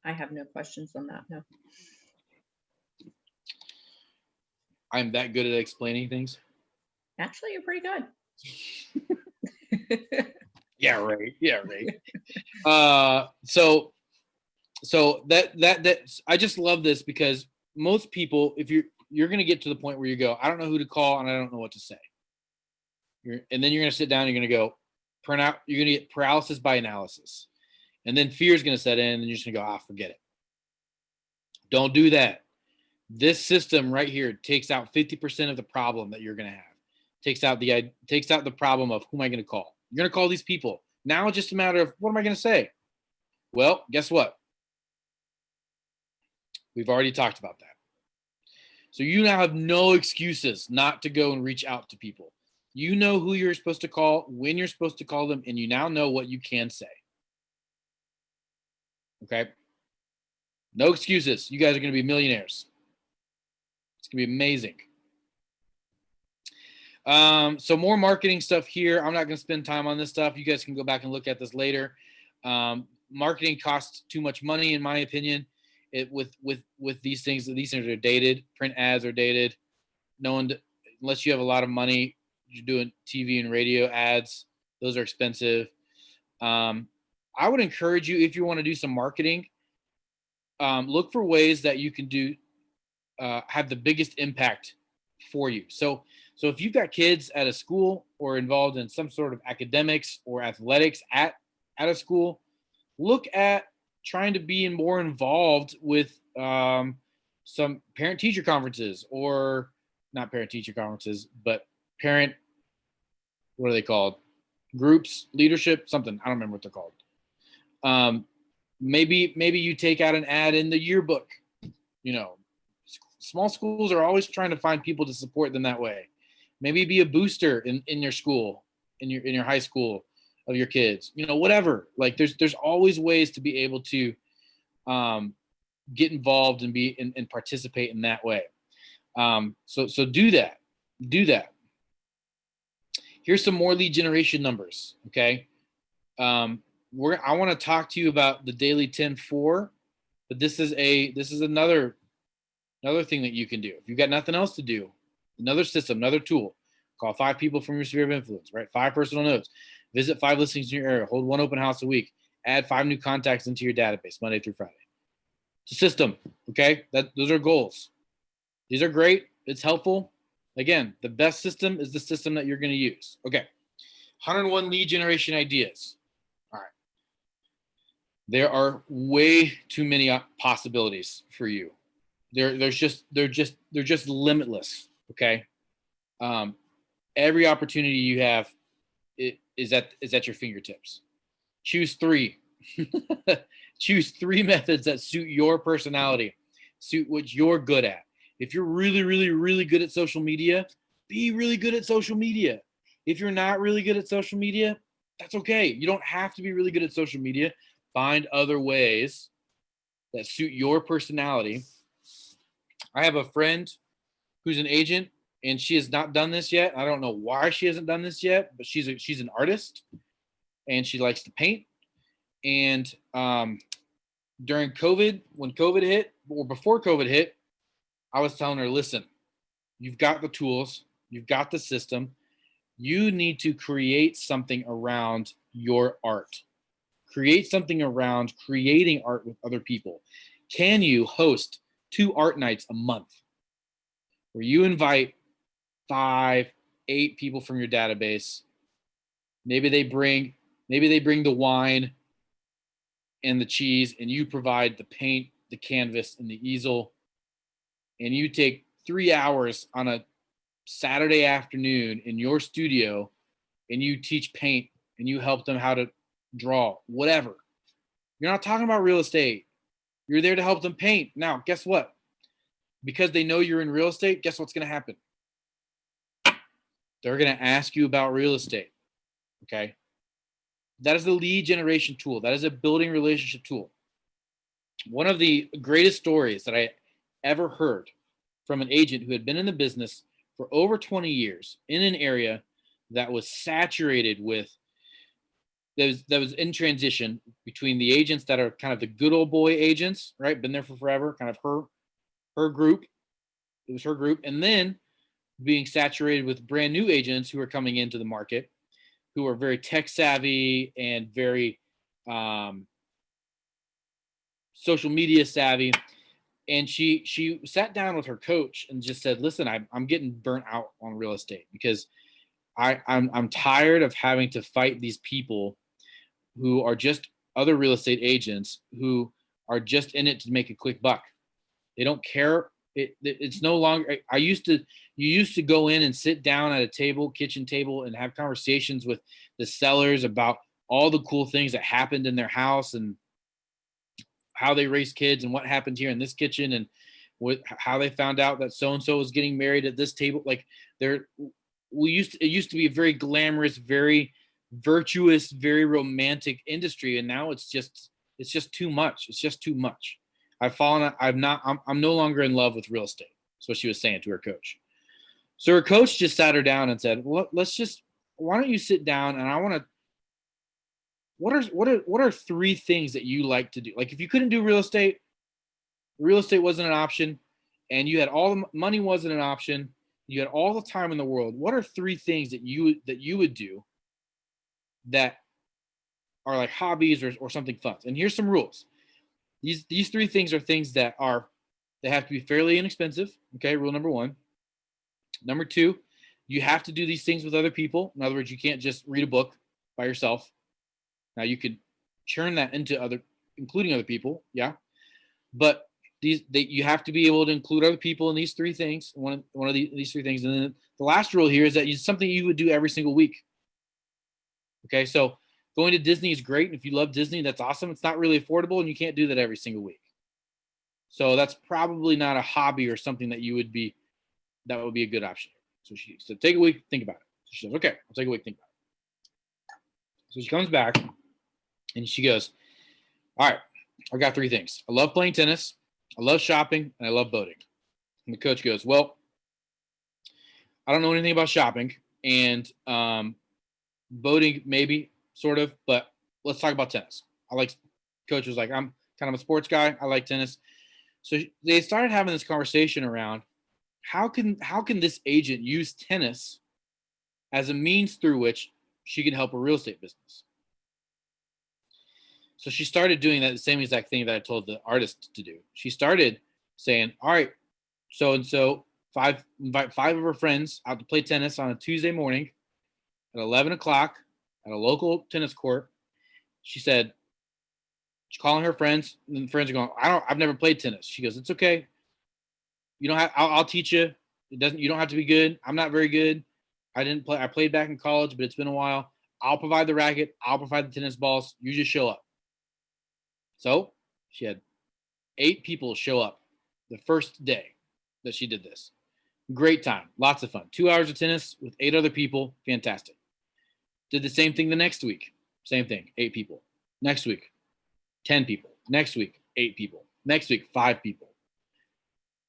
I have no questions on that. No. I'm that good at explaining things. Actually, you're pretty good. Yeah, right. Yeah, right. So that I just love this because most people, if you're gonna get to the point where you go, I don't know who to call and I don't know what to say. And then you're gonna sit down, and you're gonna go print out, you're gonna get paralysis by analysis. And then fear is gonna set in and you're just gonna go, forget it. Don't do that. This system right here takes out 50% of the problem that you're gonna have. Takes out the problem of who am I gonna call? You're gonna call these people. Now it's just a matter of what am I gonna say? Well, guess what? We've already talked about that. So you now have no excuses not to go and reach out to people. You know who you're supposed to call, when you're supposed to call them, and you now know what you can say. Okay? No excuses. You guys are going to be millionaires. It's going to be amazing. So more marketing stuff here. I'm not going to spend time on this stuff. You guys can go back and look at this later. Marketing costs too much money, in my opinion. With these things are dated. Print ads are dated. No one, unless you have a lot of money, you're doing TV and radio ads. Those are expensive. I would encourage you, if you want to do some marketing, look for ways that you can do have the biggest impact for you. So if you've got kids at a school or involved in some sort of academics or athletics at a school, look at trying to be more involved with some parent-teacher conferences, or not parent-teacher conferences, but parent, what are they called? Groups, leadership, something. I don't remember what they're called. Maybe you take out an ad in the yearbook. You know, small schools are always trying to find people to support them that way. Maybe be a booster in your school, in your high school of your kids. You know, whatever. Like there's always ways to be able to get involved and be and participate in that way. So do that. Do that. Here's some more lead generation numbers. Okay. I want to talk to you about the daily 10-4, but this is another thing that you can do. If you've got nothing else to do, another system, another tool. Call 5 people from your sphere of influence, right? 5 personal notes. Visit 5 listings in your area. Hold 1 open house a week. Add 5 new contacts into your database Monday through Friday. It's a system, okay? Those are goals. These are great. It's helpful. Again, the best system is the system that you're going to use. Okay, 101 lead generation ideas. All right. There are way too many possibilities for you. They're just limitless. Okay. Every opportunity you have is at your fingertips. Choose 3. Choose 3 methods that suit your personality, suit what you're good at. If you're really, really, really good at social media, be really good at social media. If you're not really good at social media, that's okay. You don't have to be really good at social media. Find other ways that suit your personality. I have a friend who's an agent, and she has not done this yet. I don't know why she hasn't done this yet, but she's an artist, and she likes to paint. And during COVID, when COVID hit, or before COVID hit, I was telling her, listen, you've got the tools, you've got the system. You need to create something around your art. Create something around creating art with other people. Can you host 2 art nights a month where you invite 5, 8 people from your database? Maybe they bring the wine and the cheese, and you provide the paint, the canvas, and the easel. And you take 3 hours on a Saturday afternoon in your studio, and you teach paint, and you help them how to draw, whatever. You're not talking about real estate. You're there to help them paint. Now, guess what? Because they know you're in real estate, guess what's going to happen? They're going to ask you about real estate. Okay. That is the lead generation tool. That is a building relationship tool. One of the greatest stories that I ever heard from an agent who had been in the business for over 20 years in an area that was saturated with, that was in transition between the agents that are kind of the good old boy agents, right? Been there for forever, kind of her group. It was her group. And then being saturated with brand new agents who are coming into the market, who are very tech savvy and very social media savvy. And she sat down with her coach and just said, listen, I'm getting burnt out on real estate because I'm tired of having to fight these people who are just other real estate agents who are just in it to make a quick buck. They don't care. It's no longer, you used to go in and sit down at a table, kitchen table, and have conversations with the sellers about all the cool things that happened in their house and how they raised kids and what happened here in this kitchen and how they found out that so-and-so was getting married at this table. Like it used to be a very glamorous, very virtuous, very romantic industry. And now it's just too much. It's just too much. I'm no longer in love with real estate. That's what she was saying to her coach. So her coach just sat her down and said, well, why don't you sit down and I want to, what are three things that you like to do? Like if you couldn't do real estate wasn't an option, and you had all the money wasn't an option, you had all the time in the world. What are three things that you would do that are like hobbies or something fun? And here's some rules. These three things are things they have to be fairly inexpensive. Okay, rule number one. Number two, you have to do these things with other people. In other words, you can't just read a book by yourself. Now you could churn that into including other people, yeah. But you have to be able to include other people in these three things. One of these three things, and then the last rule here is that it's something you would do every single week. Okay, so going to Disney is great, and if you love Disney, that's awesome. It's not really affordable, and you can't do that every single week. So that's probably not a hobby or something that would be a good option. So she said, take a week, think about it. So she says, okay, I'll take a week, think about it. So she comes back and she goes, all right, I got three things. I love playing tennis, I love shopping, and I love boating. And the coach goes, well, I don't know anything about shopping and boating, maybe, sort of, but let's talk about tennis. Coach was like, I'm kind of a sports guy. I like tennis. So they started having this conversation around how can this agent use tennis as a means through which she can help a real estate business. So she started doing that, the same exact thing that I told the artist to do. She started saying, all right, so-and-so, invite five of her friends out to play tennis on a Tuesday morning at 11 o'clock at a local tennis court. She said, she's calling her friends, and the friends are going, I've never played tennis. She goes, it's okay. I'll teach you. You don't have to be good. I'm not very good. I played back in college, but it's been a while. I'll provide the racket. I'll provide the tennis balls. You just show up. So she had 8 people show up the first day that she did this. Great time. Lots of fun. 2 hours of tennis with 8 other people. Fantastic. Did the same thing the next week. Same thing. 8 people. Next week, 10 people. Next week, 8 people. Next week, 5 people.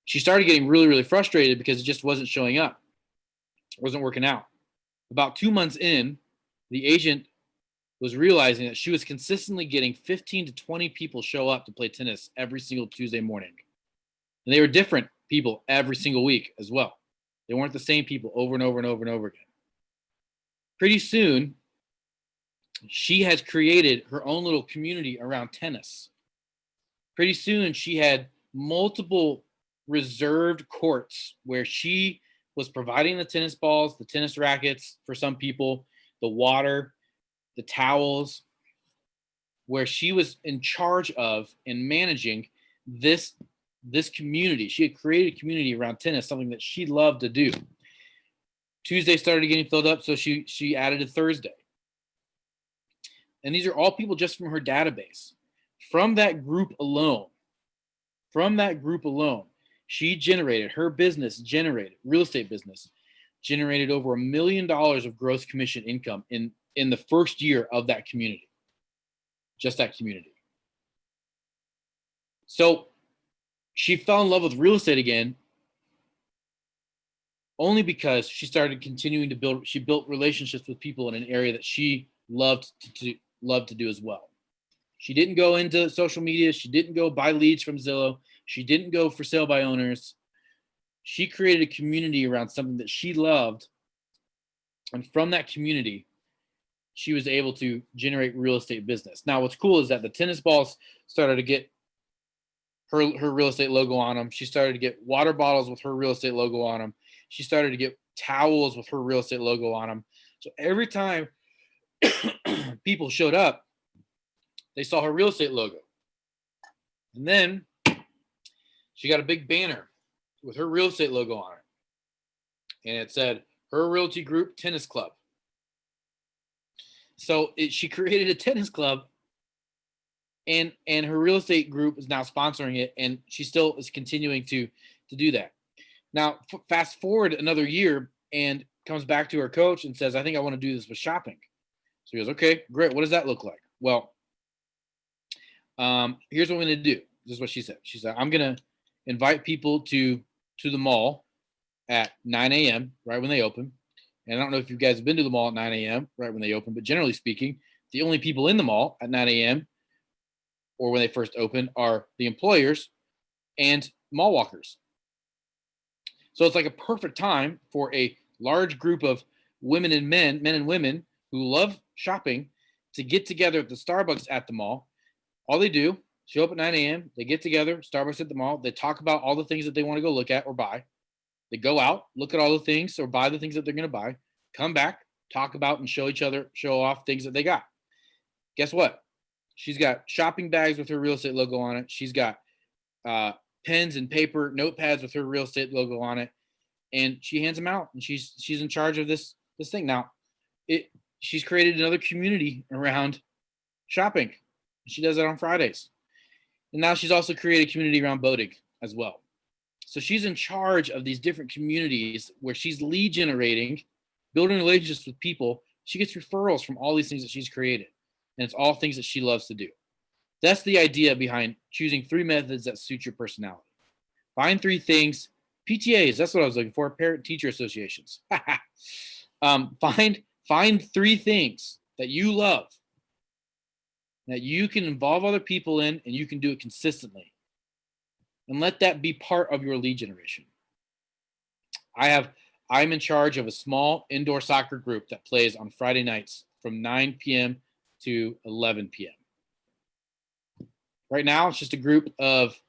She started getting really, really frustrated because it just wasn't showing up. It wasn't working out. About 2 months in, the agent was realizing that she was consistently getting 15 to 20 people show up to play tennis every single Tuesday morning. And they were different people every single week as well. They weren't the same people over and over and over and over again. Pretty soon, she has created her own little community around tennis. Pretty soon, she had multiple reserved courts where she was providing the tennis balls, the tennis rackets for some people, the water, the towels, where she was in charge of and managing this community. She had created a community around tennis, something that she loved to do. Tuesday started getting filled up, so she added a Thursday. And these are all people just from her database. From that group alone, From that group alone, her business generated, real estate business, generated over $1 million of gross commission income in the first year of that community. Just that community. So she fell in love with real estate again only because she started continuing to build. She built relationships with people in an area that she loved to do as well. She didn't go into social media. She didn't go buy leads from Zillow. She didn't go for sale by owners. She created a community around something that she loved. And from that community, she was able to generate real estate business. Now, what's cool is that the tennis balls started to get her real estate logo on them. She started to get water bottles with her real estate logo on them. She started to get towels with her real estate logo on them. So every time people showed up, they saw her real estate logo. And then she got a big banner with her real estate logo on it. And it said, Her Realty Group Tennis Club. So she created a tennis club, and her real estate group is now sponsoring it, and she still is continuing to do that. Now, fast forward another year, and comes back to her coach and says, I think I want to do this with shopping. So he goes, okay, great. What does that look like? Well, here's what we're going to do. This is what she said. She said, I'm going to invite people to the mall at 9 a.m., right when they open. And I don't know if you guys have been to the mall at 9 a.m., right when they open, but generally speaking, the only people in the mall at 9 a.m. or when they first open are the employers and mall walkers. So it's like a perfect time for a large group of men and women who love shopping to get together at the Starbucks at the mall. All they do, show up at 9 a.m., they get together, Starbucks at the mall, they talk about all the things that they want to go look at or buy. They go out, look at all the things or buy the things that they're going to buy, come back, talk about and show off things that they got. Guess what? She's got shopping bags with her real estate logo on it. She's got pens and paper, notepads with her real estate logo on it. And she hands them out, and she's in charge of this thing. Now, she's created another community around shopping. She does that on Fridays. And now she's also created a community around boating as well. So she's in charge of these different communities where she's lead generating, building relationships with people. She gets referrals from all these things that she's created. And it's all things that she loves to do. That's the idea behind choosing 3 methods that suit your personality. Find 3 things. PTAs, that's what I was looking for, parent-teacher associations. Find 3 things that you love, that you can involve other people in, and you can do it consistently. And let that be part of your lead generation. I'm in charge of a small indoor soccer group that plays on Friday nights from 9 p.m. to 11 p.m. Right now, it's just a group of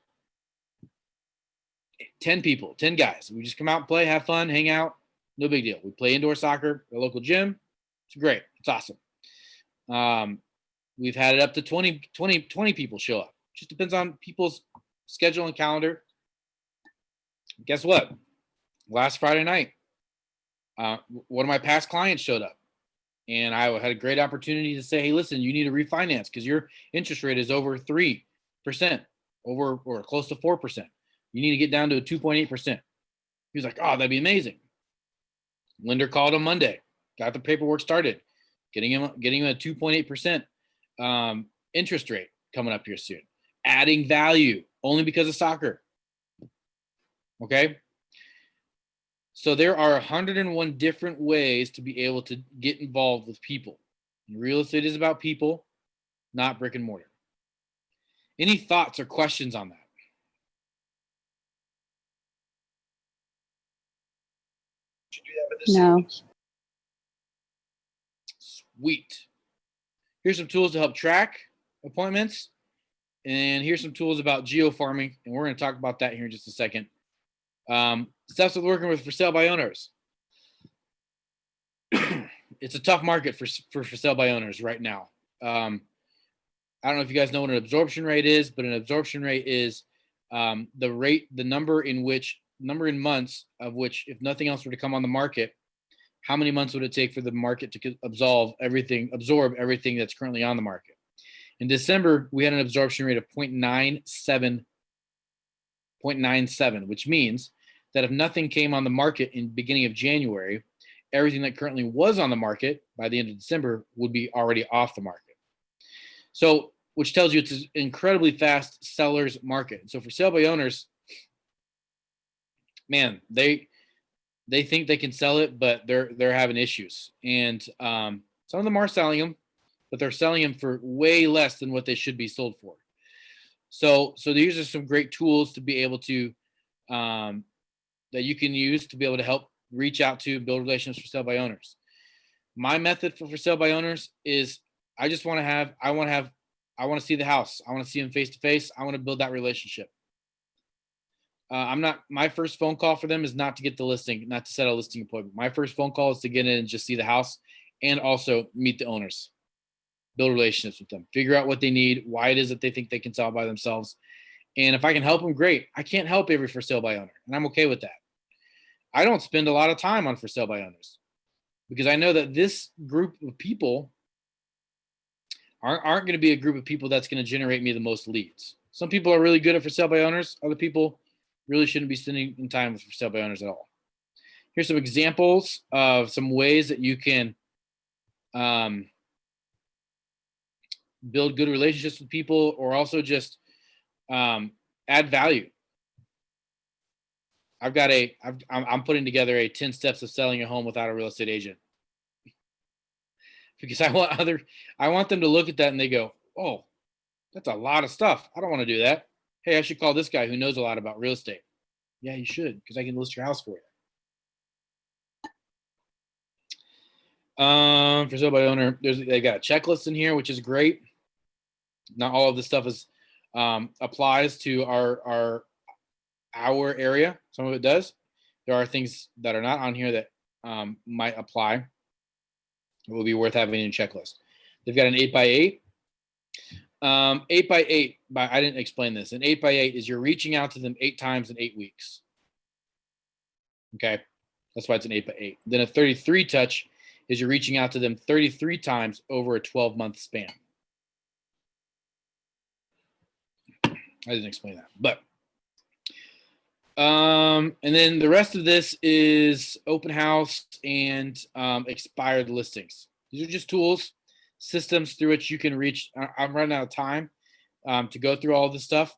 10 people, 10 guys. We just come out and play, have fun, hang out. No big deal. We play indoor soccer at a local gym. It's great. It's awesome. We've had it up to 20 people show up. Just depends on people's schedule and calendar. Guess what? Last Friday night, one of my past clients showed up, and I had a great opportunity to say, hey, listen, you need to refinance because your interest rate is over 3%, or close to 4%. You need to get down to a 2.8%. He was like, oh, that'd be amazing. Lender called on Monday, got the paperwork started, getting him a 2.8% interest rate coming up here soon. Adding value only because of soccer. Okay. So there are 101 different ways to be able to get involved with people. And real estate is about people, not brick and mortar. Any thoughts or questions on that? No. Sweet. Here's some tools to help track appointments. And here's some tools about geo-farming. And we're going to talk about that here in just a second. Steps with working with for sale by owners. It's a tough market for sale by owners right now. I don't know if you guys know what an absorption rate is, but an absorption rate is the number in months of which, if nothing else were to come on the market, how many months would it take for the market to absorb everything that's currently on the market? In December, we had an absorption rate of 0.97 0.97, which means that if nothing came on the market in beginning of January, everything that currently was on the market by the end of December would be already off the market. So, which tells you it's an incredibly fast seller's market. So for sale by owners, man, they think they can sell it, but they're having issues. And some of them are selling them, but they're selling them for way less than what they should be sold for. So these are some great tools to be able to that you can use to be able to help reach out to build relationships for sale by owners. My method for sale by owners is I want to see the house. I want to see them face to face. I want to build that relationship. My first phone call for them is not to get the listing, not to set a listing appointment. My first phone call is to get in and just see the house and also meet the owners, build relationships with them, figure out what they need, why it is that they think they can sell by themselves. And if I can help them, great. I can't help every for sale by owner, and I'm okay with that. I don't spend a lot of time on for sale by owners because I know that this group of people aren't going to be a group of people that's going to generate me the most leads. Some people are really good at for sale by owners. Other people really shouldn't be spending time with for sale by owners at all. Here's some examples of some ways that you can build good relationships with people, or also just add value. I'm putting together a 10 steps of selling a home without a real estate agent, because I want them to look at that and they go, oh, that's a lot of stuff. I don't want to do that. Hey, I should call this guy who knows a lot about real estate. Yeah, you should, because I can list your house for you. For sale by owner, they got a checklist in here, which is great. Not all of this stuff is applies to our area. Some of it does. There are things that are not on here that might apply. It will be worth having in a checklist. They've got an 8x8. 8x8, I didn't explain this. An 8x8 is you're reaching out to them 8 times in 8 weeks. Okay, that's why it's an 8x8. Then a 33 touch is you're reaching out to them 33 times over a 12-month span. I didn't explain that, but and then the rest of this is open house and expired listings. These are just tools, systems through which you can reach. I'm running out of time to go through all this stuff.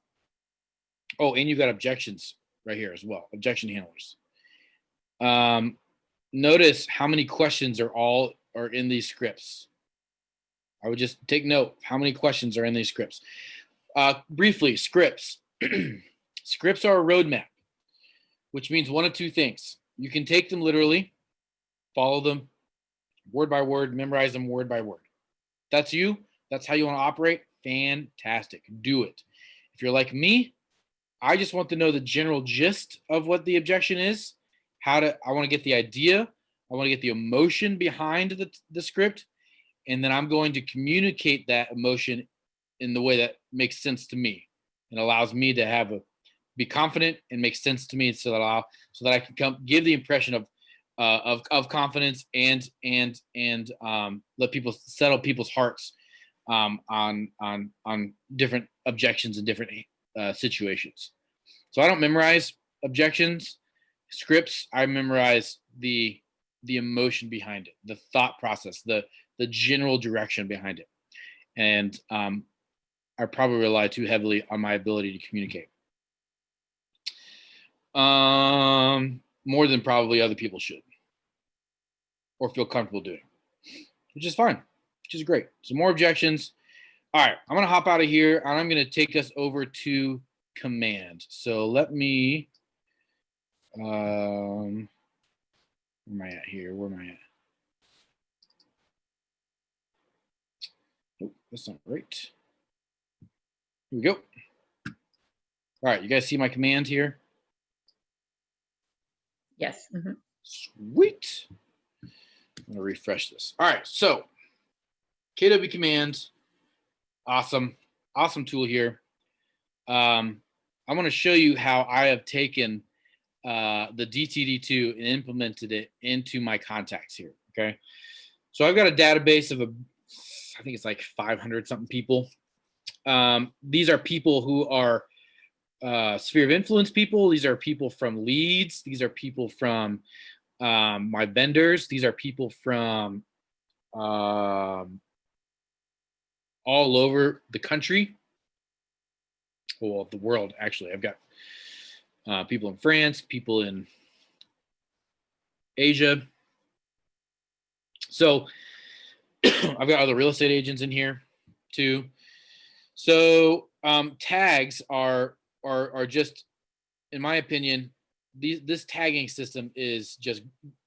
Oh, and you've got objections right here as well. Objection handlers. Notice how many questions are in these scripts. I would just take note of how many questions are in these scripts. Briefly, scripts. Scripts are a roadmap, which means one of two things. You can take them literally, follow them word by word, memorize them word by word. That's you. That's how you want to operate. Fantastic. Do it. If you're like me, I just want to know the general gist of what the objection is. I want to get the idea. I want to get the emotion behind the script. And then I'm going to communicate that emotion in the way that makes sense to me and allows me to be confident and make sense to me, so that I can give the impression of confidence and let people settle people's hearts on different objections in different situations. So I don't memorize objections, scripts. I memorize the emotion behind it, the thought process, the general direction behind it, and I probably rely too heavily on my ability to communicate. More than probably other people should or feel comfortable doing, which is fine, which is great. So more objections. All right, I'm going to hop out of here and I'm going to take us over to command. So let me, where am I at here? Where am I at? Oh, that's not right. Here we go. All right, you guys see my command here? Yes. Mm-hmm. Sweet. I'm going to refresh this. All right, so KW command, awesome tool here. I want to show you how I have taken the DTD2 and implemented it into my contacts here. Okay, so I've got a database of I think it's like 500 something people. These are people who are sphere of influence people. These are people from leads. These are people from my vendors. These are people from all over the country. Well, the world, actually. I've got people in France, people in Asia. So I've got other real estate agents in here too. So tags are just, in my opinion, this tagging system is just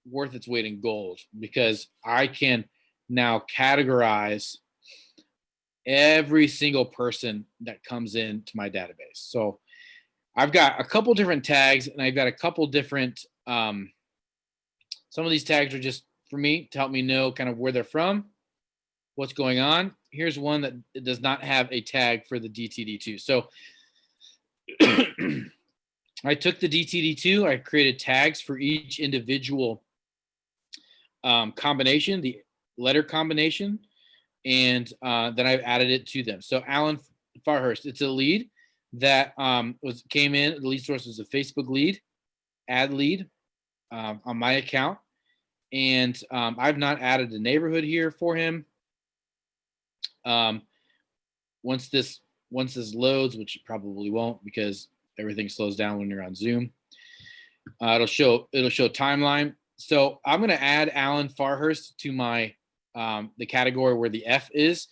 worth its weight in gold, because I can now categorize every single person that comes into my database. So I've got a couple different tags, and I've got a couple different, some of these tags are just for me to help me know kind of where they're from, what's going on. Here's one that does not have a tag for the DTD2. So I took the DTD2, I created tags for each individual combination, the letter combination, and then I've added it to them. So Alan Farhurst, it's a lead that came in. The lead source is a Facebook lead, ad lead on my account, and I've not added a neighborhood here for him. Once this loads, which it probably won't, because everything slows down when you're on Zoom, it'll show timeline. So I'm going to add Alan Farhurst to my the category where the F is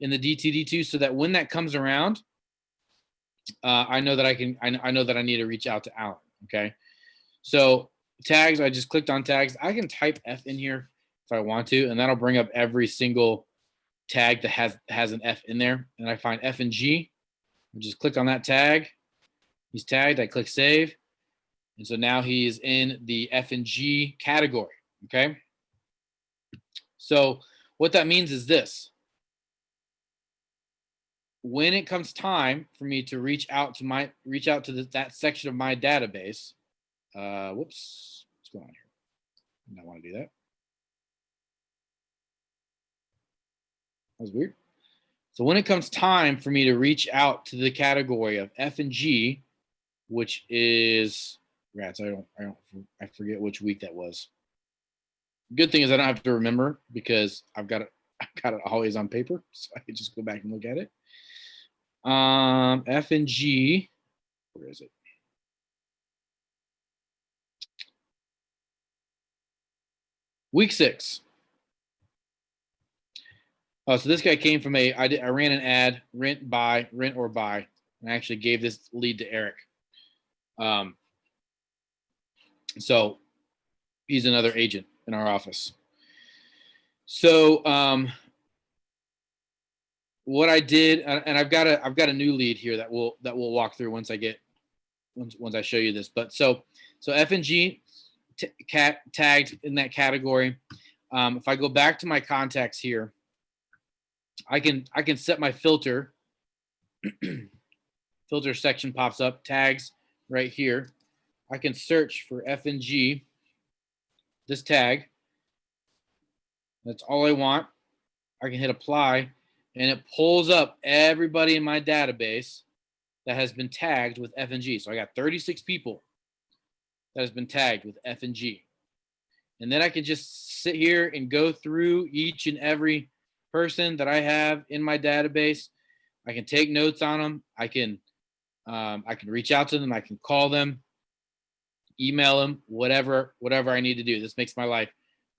in the DTD2, so that when that comes around, I know that I know that I need to reach out to Alan. Okay. So tags, I just clicked on tags. I can type F in here if I want to, and that'll bring up every single tag that has an F in there. And I find F and G. I just click on that tag. He's tagged. I click save. And so now he is in the F and G category. Okay. So what that means is this: when it comes time for me to reach out to that section of my database, whoops, what's going on here? I don't want to do that. That was weird. So when it comes time for me to reach out to the category of F and G, which is rats, I forget which week that was. Good thing is I don't have to remember, because I've got it always on paper, so I can just go back and look at it. F and G, where is it? Week 6. Oh, so this guy came from I ran an ad, rent or buy, and I actually gave this lead to Eric. So he's another agent in our office. So what I did, and I've got a new lead here that we'll walk through once I show you this. But so F and G tagged in that category. If I go back to my contacts here, I can set my filter. Filter section pops up, tags right here. I can search for F and G, this tag. That's all I want. I can hit apply, and it pulls up everybody in my database that has been tagged with F and G. So I got 36 people that has been tagged with F and G. And then I can just sit here and go through each and every person that I have in my database. I can take notes on them. I can reach out to them. I can call them, email them, whatever I need to do. This makes my life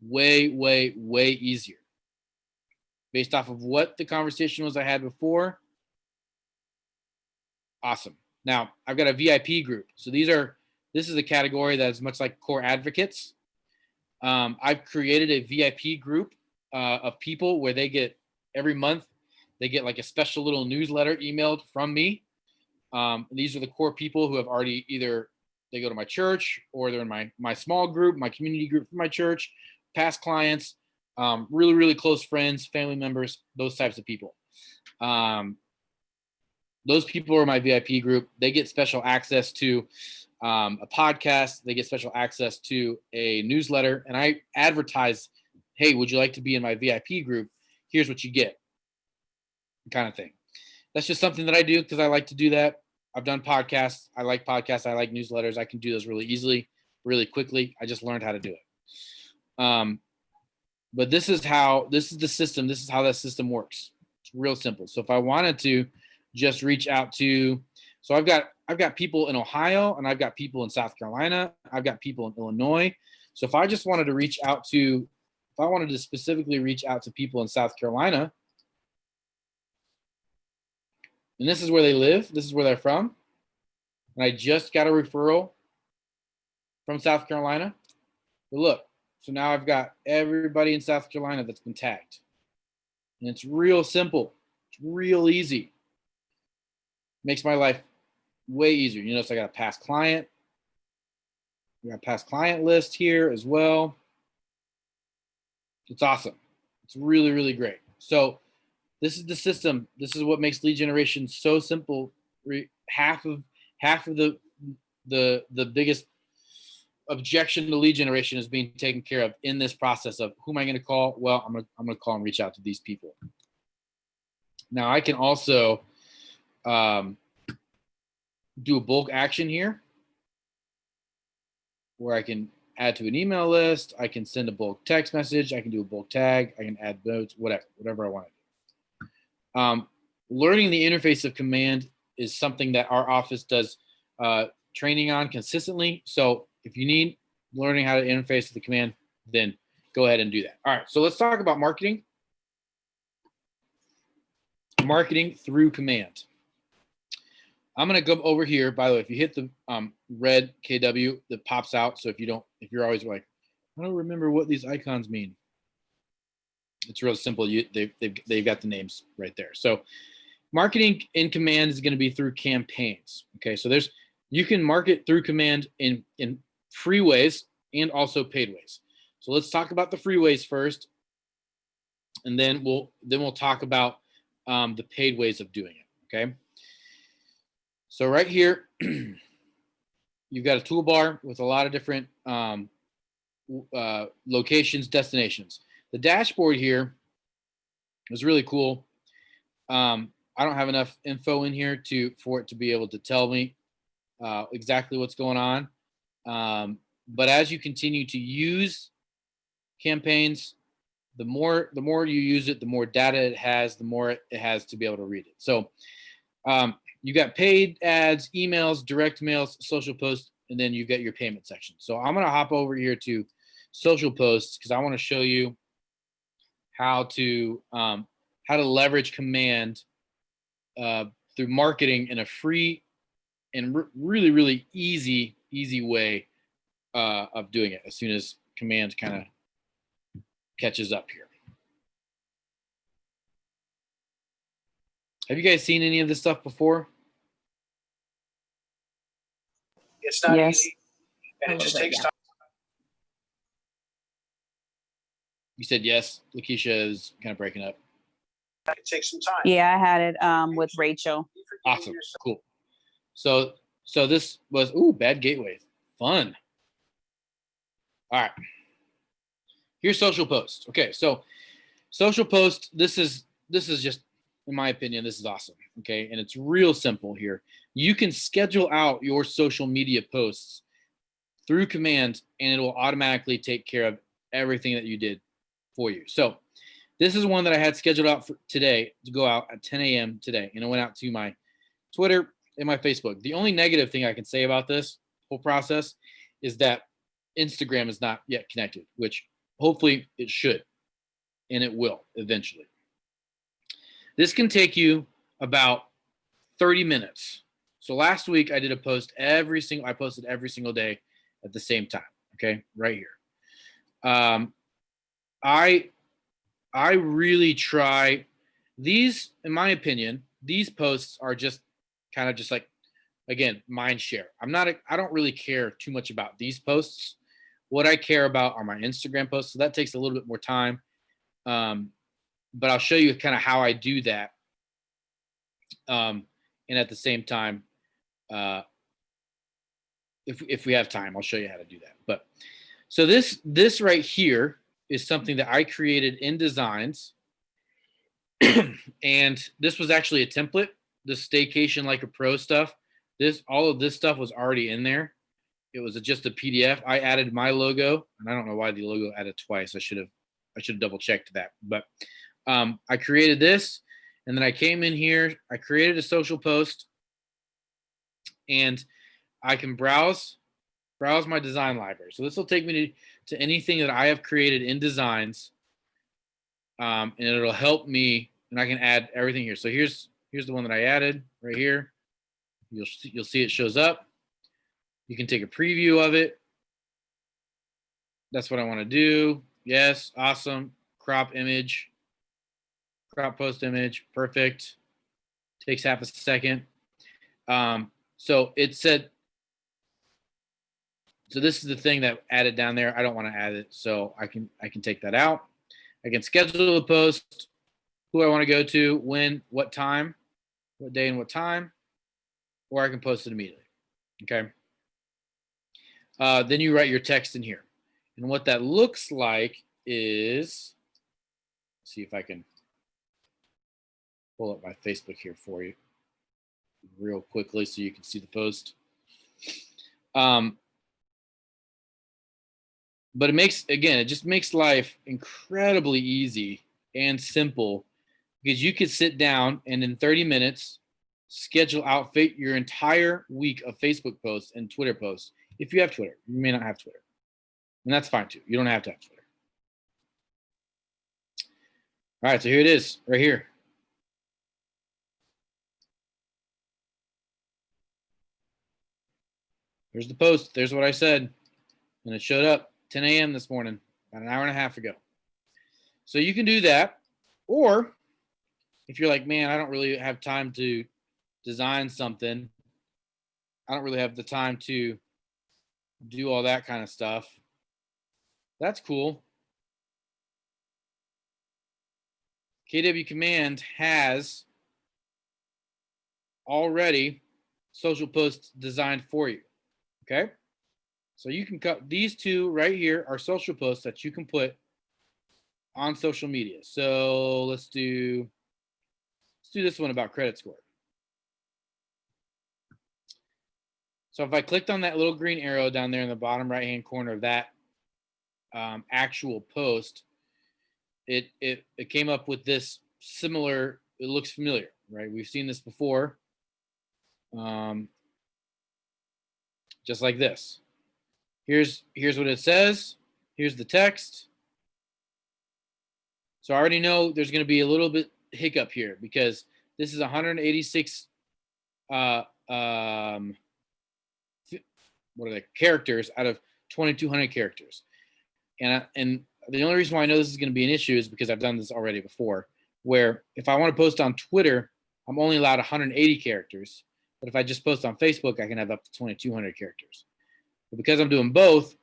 way, way, way easier. Based off of what the conversation was I had before. Awesome. Now I've got a VIP group. So this is a category that is much like core advocates. I've created a VIP group of people where they get every month, they get like a special little newsletter emailed from me. These are the core people who have already either they go to my church, or they're in my small group, my community group for my church, past clients, really, really close friends, family members, those types of people. Those people are my VIP group. They get special access to a podcast. They get special access to a newsletter. And I advertise, hey, would you like to be in my VIP group? Here's what you get, kind of thing. That's just something that I do because I like to do that. I've done podcasts. I like podcasts. I like newsletters. I can do those really easily, really quickly. I just learned how to do it. But this is the system. This is how that system works. It's real simple. So if I wanted to just reach out to, so I've got people in Ohio, and I've got people in South Carolina. I've got people in Illinois. So if I just wanted to reach out to, if I wanted to specifically reach out to people in South Carolina, and this is where they live, this is where they're from, and I just got a referral from South Carolina. But look, so now I've got everybody in South Carolina that's been tagged. And it's real simple. It's real easy. Makes my life way easier. You notice I got a past client. We got a past client list here as well. It's awesome. It's really, really great. So this is the system. This is what makes lead generation so simple. Half of the biggest objection to lead generation is being taken care of in this process of who am I going to call? Well, I'm going to call and reach out to these people. Now I can also do a bulk action here where I can add to an email list. I can send a bulk text message. I can do a bulk tag. I can add notes, whatever I want to do. Learning the interface of command is something that our office does training on consistently. So if you need learning how to interface with the command, then go ahead and do that. All right, so let's talk about marketing. Marketing through command. I'm going to go over here. By the way, if you hit the red KW that pops out, so if you're always like, I don't remember what these icons mean. It's real simple. They've got the names right there. So marketing in command is going to be through campaigns. Okay, so you can market through command in free ways and also paid ways. So let's talk about the free ways first, and then we'll talk about the paid ways of doing it. Okay. So right here, you've got a toolbar with a lot of different locations, destinations. The dashboard here is really cool. I don't have enough info in here for it to be able to tell me exactly what's going on. But as you continue to use campaigns, the more you use it, the more data it has, the more it has to be able to read it. So you got paid ads, emails, direct mails, social posts, and then you've got your payment section. So I'm going to hop over here to social posts because I want to show you how to leverage command through marketing in a free and really, really easy way of doing it as soon as command kind of catches up here. Have you guys seen any of this stuff before? It's not Yes. easy, and it just takes time. You said yes. Lakeisha is kind of breaking up. It takes some time. Yeah, I had it with Rachel. Awesome. Cool. So this was bad gateway. Fun. All right. Here's social posts. Okay, so social post, this is just, in my opinion, this is awesome. Okay, and it's real simple here. You can schedule out your social media posts through command, and it will automatically take care of everything that you did for you. So this is one that I had scheduled out for today to go out at 10 a.m. today, and it went out to my Twitter and my Facebook. The only negative thing I can say about this whole process is that Instagram is not yet connected, which hopefully it should, and it will eventually. This can take you about 30 minutes. So last week I did a post I posted every single day at the same time. Okay, right here. I really try these, in my opinion, these posts are just kind of just like, again, mind share. I don't really care too much about these posts. What I care about are my Instagram posts. So that takes a little bit more time. But I'll show you kind of how I do that. And at the same time, if we have time, I'll show you how to do that. But so this right here is something that I created in Designs. And this was actually a template, the Staycation Like a Pro stuff all of this stuff was already in there. It was just a PDF. I added my logo, and I don't know why the logo added twice. I should have double checked that. But I created this, and then I came in here. I created a social post, and I can browse my design library. So this will take me to anything that I have created in Designs, and it'll help me. And I can add everything here. So here's the one that I added right here. You'll see it shows up. You can take a preview of it. That's what I want to do. Yes, awesome. Crop image, crop post image, perfect. Takes half a second. So it said, so this is the thing that added down there. I don't want to add it, so I can take that out. I can schedule a post, who I want to go to, when, what time, what day and what time, or I can post it immediately. Okay. Then you write your text in here. And what that looks like is, see if I can pull up my Facebook here for you real quickly so you can see the post. But it just makes life incredibly easy and simple, because you could sit down and in 30 minutes schedule out your entire week of Facebook posts and Twitter posts. If you have Twitter, you may not have Twitter, and that's fine too. You don't have to have Twitter. All right, so here it is, right here. There's the post. There's what I said, and it showed up 10 a.m. this morning, about an hour and a half ago. So you can do that, or if you're like, man, I don't really have time to design something. I don't really have the time to do all that kind of stuff. That's cool. KW Command has already social posts designed for you. Okay. So you can cut these two right here are social posts that you can put on social media. So let's do this one about credit score. So if I clicked on that little green arrow down there in the bottom right-hand corner of that actual post, it came up with this similar, it looks familiar, right? We've seen this before. Just like this. Here's what it says. Here's the text. So I already know there's going to be a little bit hiccup here, because this is 186 what are they, characters out of 2,200 characters. And the only reason why I know this is going to be an issue is because I've done this already before, where if I want to post on Twitter, I'm only allowed 180 characters. But if I just post on Facebook, I can have up to 2,200 characters. But because I'm doing both,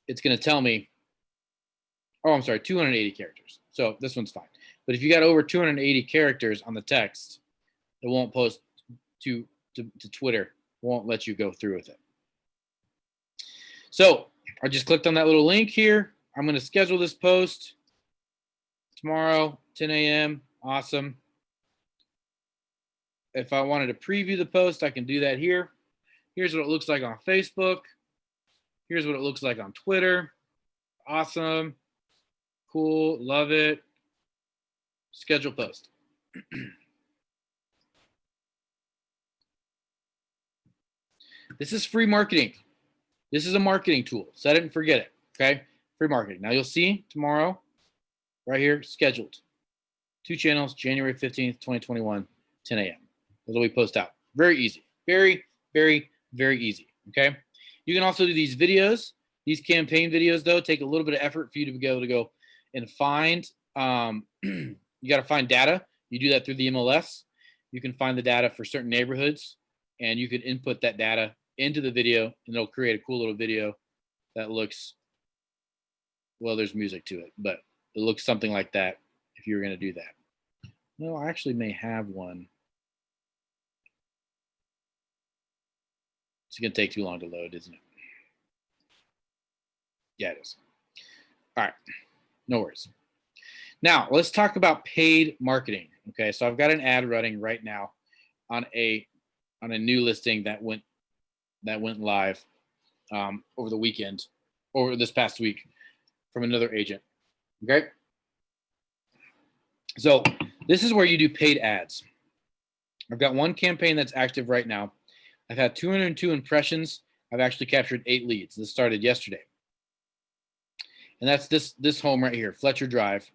it's going to tell me, oh, I'm sorry, 280 characters. So this one's fine. But if you got over 280 characters on the text, it won't post to Twitter. It won't let you go through with it. So I just clicked on that little link here. I'm going to schedule this post tomorrow, 10 a.m. Awesome. If I wanted to preview the post, I can do that here. Here's what it looks like on Facebook. Here's what it looks like on Twitter. Awesome. Cool. Love it. Schedule post. This is free marketing. This is a marketing tool. Set it and forget it. Okay. Free marketing. Now you'll see tomorrow right here, scheduled. 2 channels, January 15th, 2021, 10 a.m. That'll be post out. Very easy. Very, very, very easy. Okay. You can also do these videos. These campaign videos, though, take a little bit of effort for you to be able to go and find. You got to find data. You do that through the MLS. You can find the data for certain neighborhoods, and you can input that data into the video, and it'll create a cool little video that looks, well, there's music to it, but it looks something like that if you were going to do that. No, I actually may have one. It's going to take too long to load, isn't it? Yeah, it is. All right. No worries. Now, let's talk about paid marketing. Okay, so I've got an ad running right now on a on a new listing that went live over the weekend, or this past week, from another agent. Okay. So this is where you do paid ads. I've got one campaign that's active right now. I've had 202 impressions. I've actually captured 8 leads. This started yesterday. And that's this home right here, Fletcher Drive.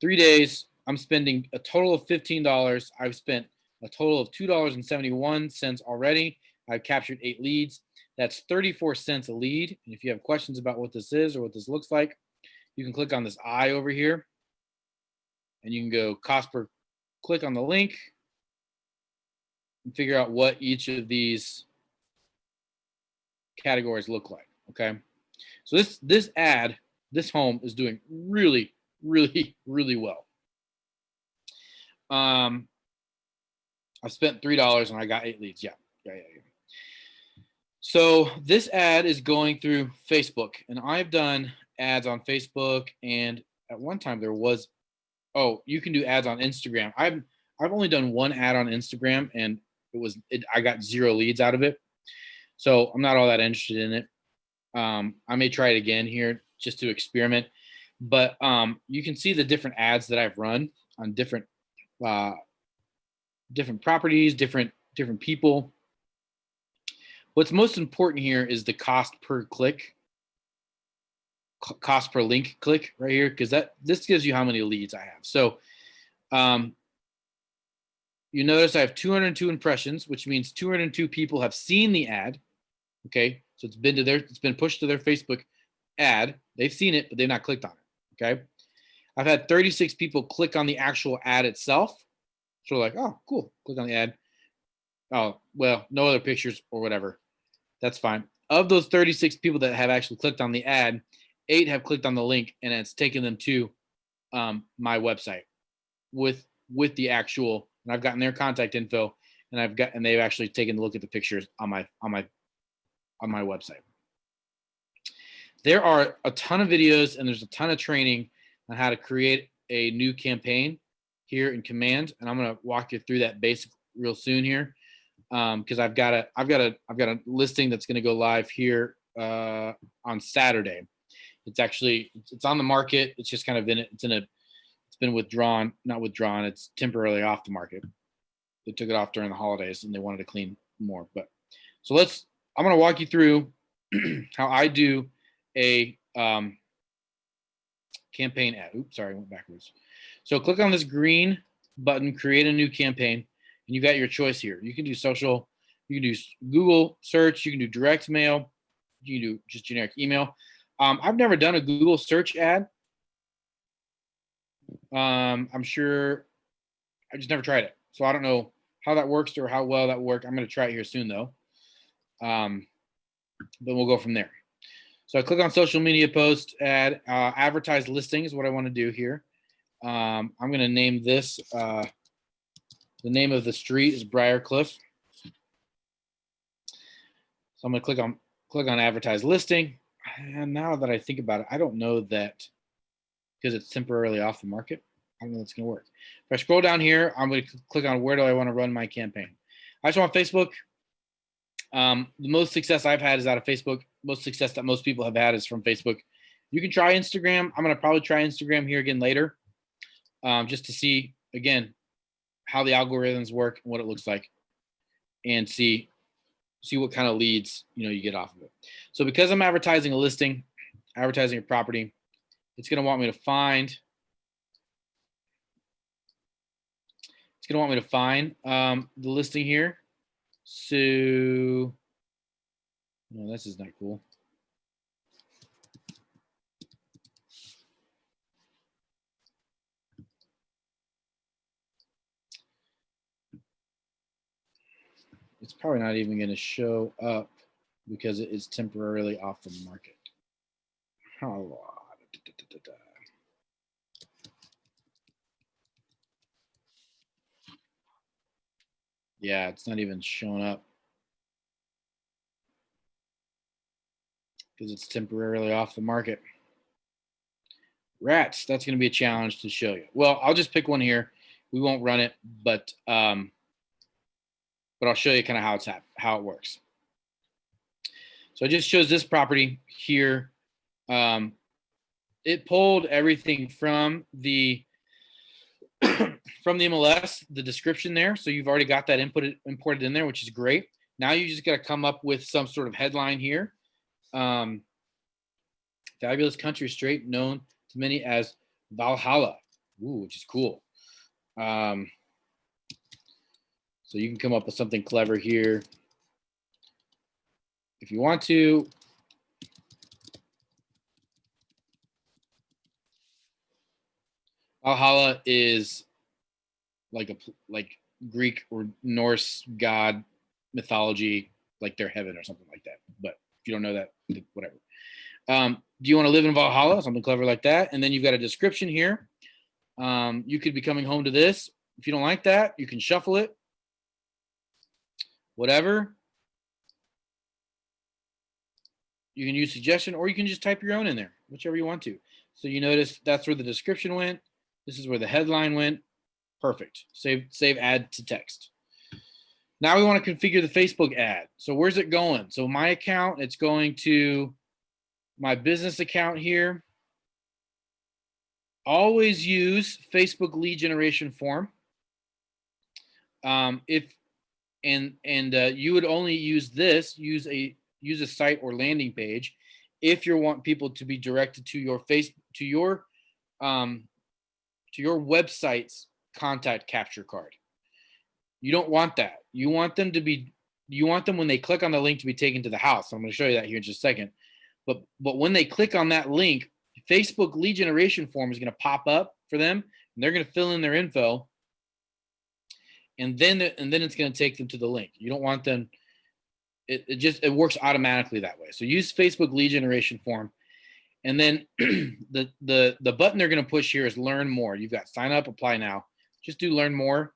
3 days, I'm spending a total of $15. I've spent a total of $2.71 already. I've captured 8 leads. That's 34 cents a lead. And if you have questions about what this is or what this looks like, you can click on this eye over here. And you can go cost per click on the link and figure out what each of these categories look like. Okay. So this ad, this home is doing really, really, really well. I spent $3 and I got 8 leads. Yeah. So this ad is going through Facebook, and I've done ads on Facebook, and at one time there was, you can do ads on Instagram. I've only done one ad on Instagram, and I got 0 leads out of it. So I'm not all that interested in it. I may try it again here just to experiment, but you can see the different ads that I've run on different properties, different people. What's most important here is the cost per click, cost per link click right here, because this gives you how many leads I have. So you notice I have 202 impressions, which means 202 people have seen the ad. Okay, so it's been pushed to their Facebook ad. They've seen it, but they've not clicked on it. Okay, I've had 36 people click on the actual ad itself. So like, oh, cool, click on the ad. Oh, well, no other pictures or whatever. That's fine. Of those 36 people that have actually clicked on the ad, 8 have clicked on the link, and it's taken them to my website with the actual. And I've gotten their contact info, and they've actually taken a look at the pictures on my website. There are a ton of videos and there's a ton of training on how to create a new campaign here in Command, and I'm going to walk you through that basic real soon here, because I've got a listing that's going to go live here on Saturday. It's on the market. It's just kind of it's been withdrawn, not withdrawn. It's temporarily off the market. They took it off during the holidays and they wanted to clean more. But so I'm going to walk you through how I do a campaign ad. Oops, sorry, I went backwards. So click on this green button, create a new campaign, and you got your choice here. You can do social, you can do Google search, you can do direct mail, you can do just generic email. I've never done a Google search ad. I'm sure I just never tried it. So I don't know how that works or how well that worked. I'm going to try it here soon though. Then we'll go from there. So I click on social media post ad, advertised listing is what I want to do here. I'm going to name this, the name of the street is Briarcliff. So I'm going to click on advertised listing. And now that I think about it, I don't know that because it's temporarily off the market. I don't know that's going to work. If I scroll down here, I'm going to click on where do I want to run my campaign. I just want Facebook. The most success I've had is out of Facebook. Most success that most people have had is from Facebook. You can try Instagram. I'm going to probably try Instagram here again later, just to see, again, how the algorithms work and what it looks like, and see what kind of leads you get off of it. So because I'm advertising a listing, advertising a property, it's going to want me to find the listing here. So no, this is not cool. It's probably not even going to show up because it is temporarily off the market. Yeah, it's not even showing up because it's temporarily off the market. Rats, that's going to be a challenge to show you. Well, I'll just pick one here. We won't run it, but but I'll show you kind of how it works. So it just shows this property here. It pulled everything from the from the MLS, the description there. So you've already got that imported in there, which is great. Now you just got to come up with some sort of headline here. Fabulous country estate known to many as Valhalla, which is cool. So you can come up with something clever here if you want to. Valhalla is like Greek or Norse god mythology, like their heaven or something like that. But if you don't know that, whatever. Do you want to live in Valhalla? Something clever like that. And then you've got a description here. You could be coming home to this. If you don't like that, you can shuffle it. Whatever. You can use suggestion, or you can just type your own in there, whichever you want to. So you notice that's where the description went. This is where the headline went. Perfect. Save add to text. Now we want to configure the Facebook ad. So where's it going? So my account, it's going to my business account here. Always use Facebook lead generation form. You would only use this, use a site or landing page if you want people to be directed to your website's contact capture card. You don't want that. You want them when they click on the link to be taken to the house. So I'm going to show you that here in just a second. But when they click on that link, Facebook lead generation form is going to pop up for them, and they're going to fill in their info, and then it's going to take them to the link. You don't want them. It works automatically that way. So use Facebook lead generation form, and then the button they're going to push here is learn more. You've got sign up, apply now. Just do learn more.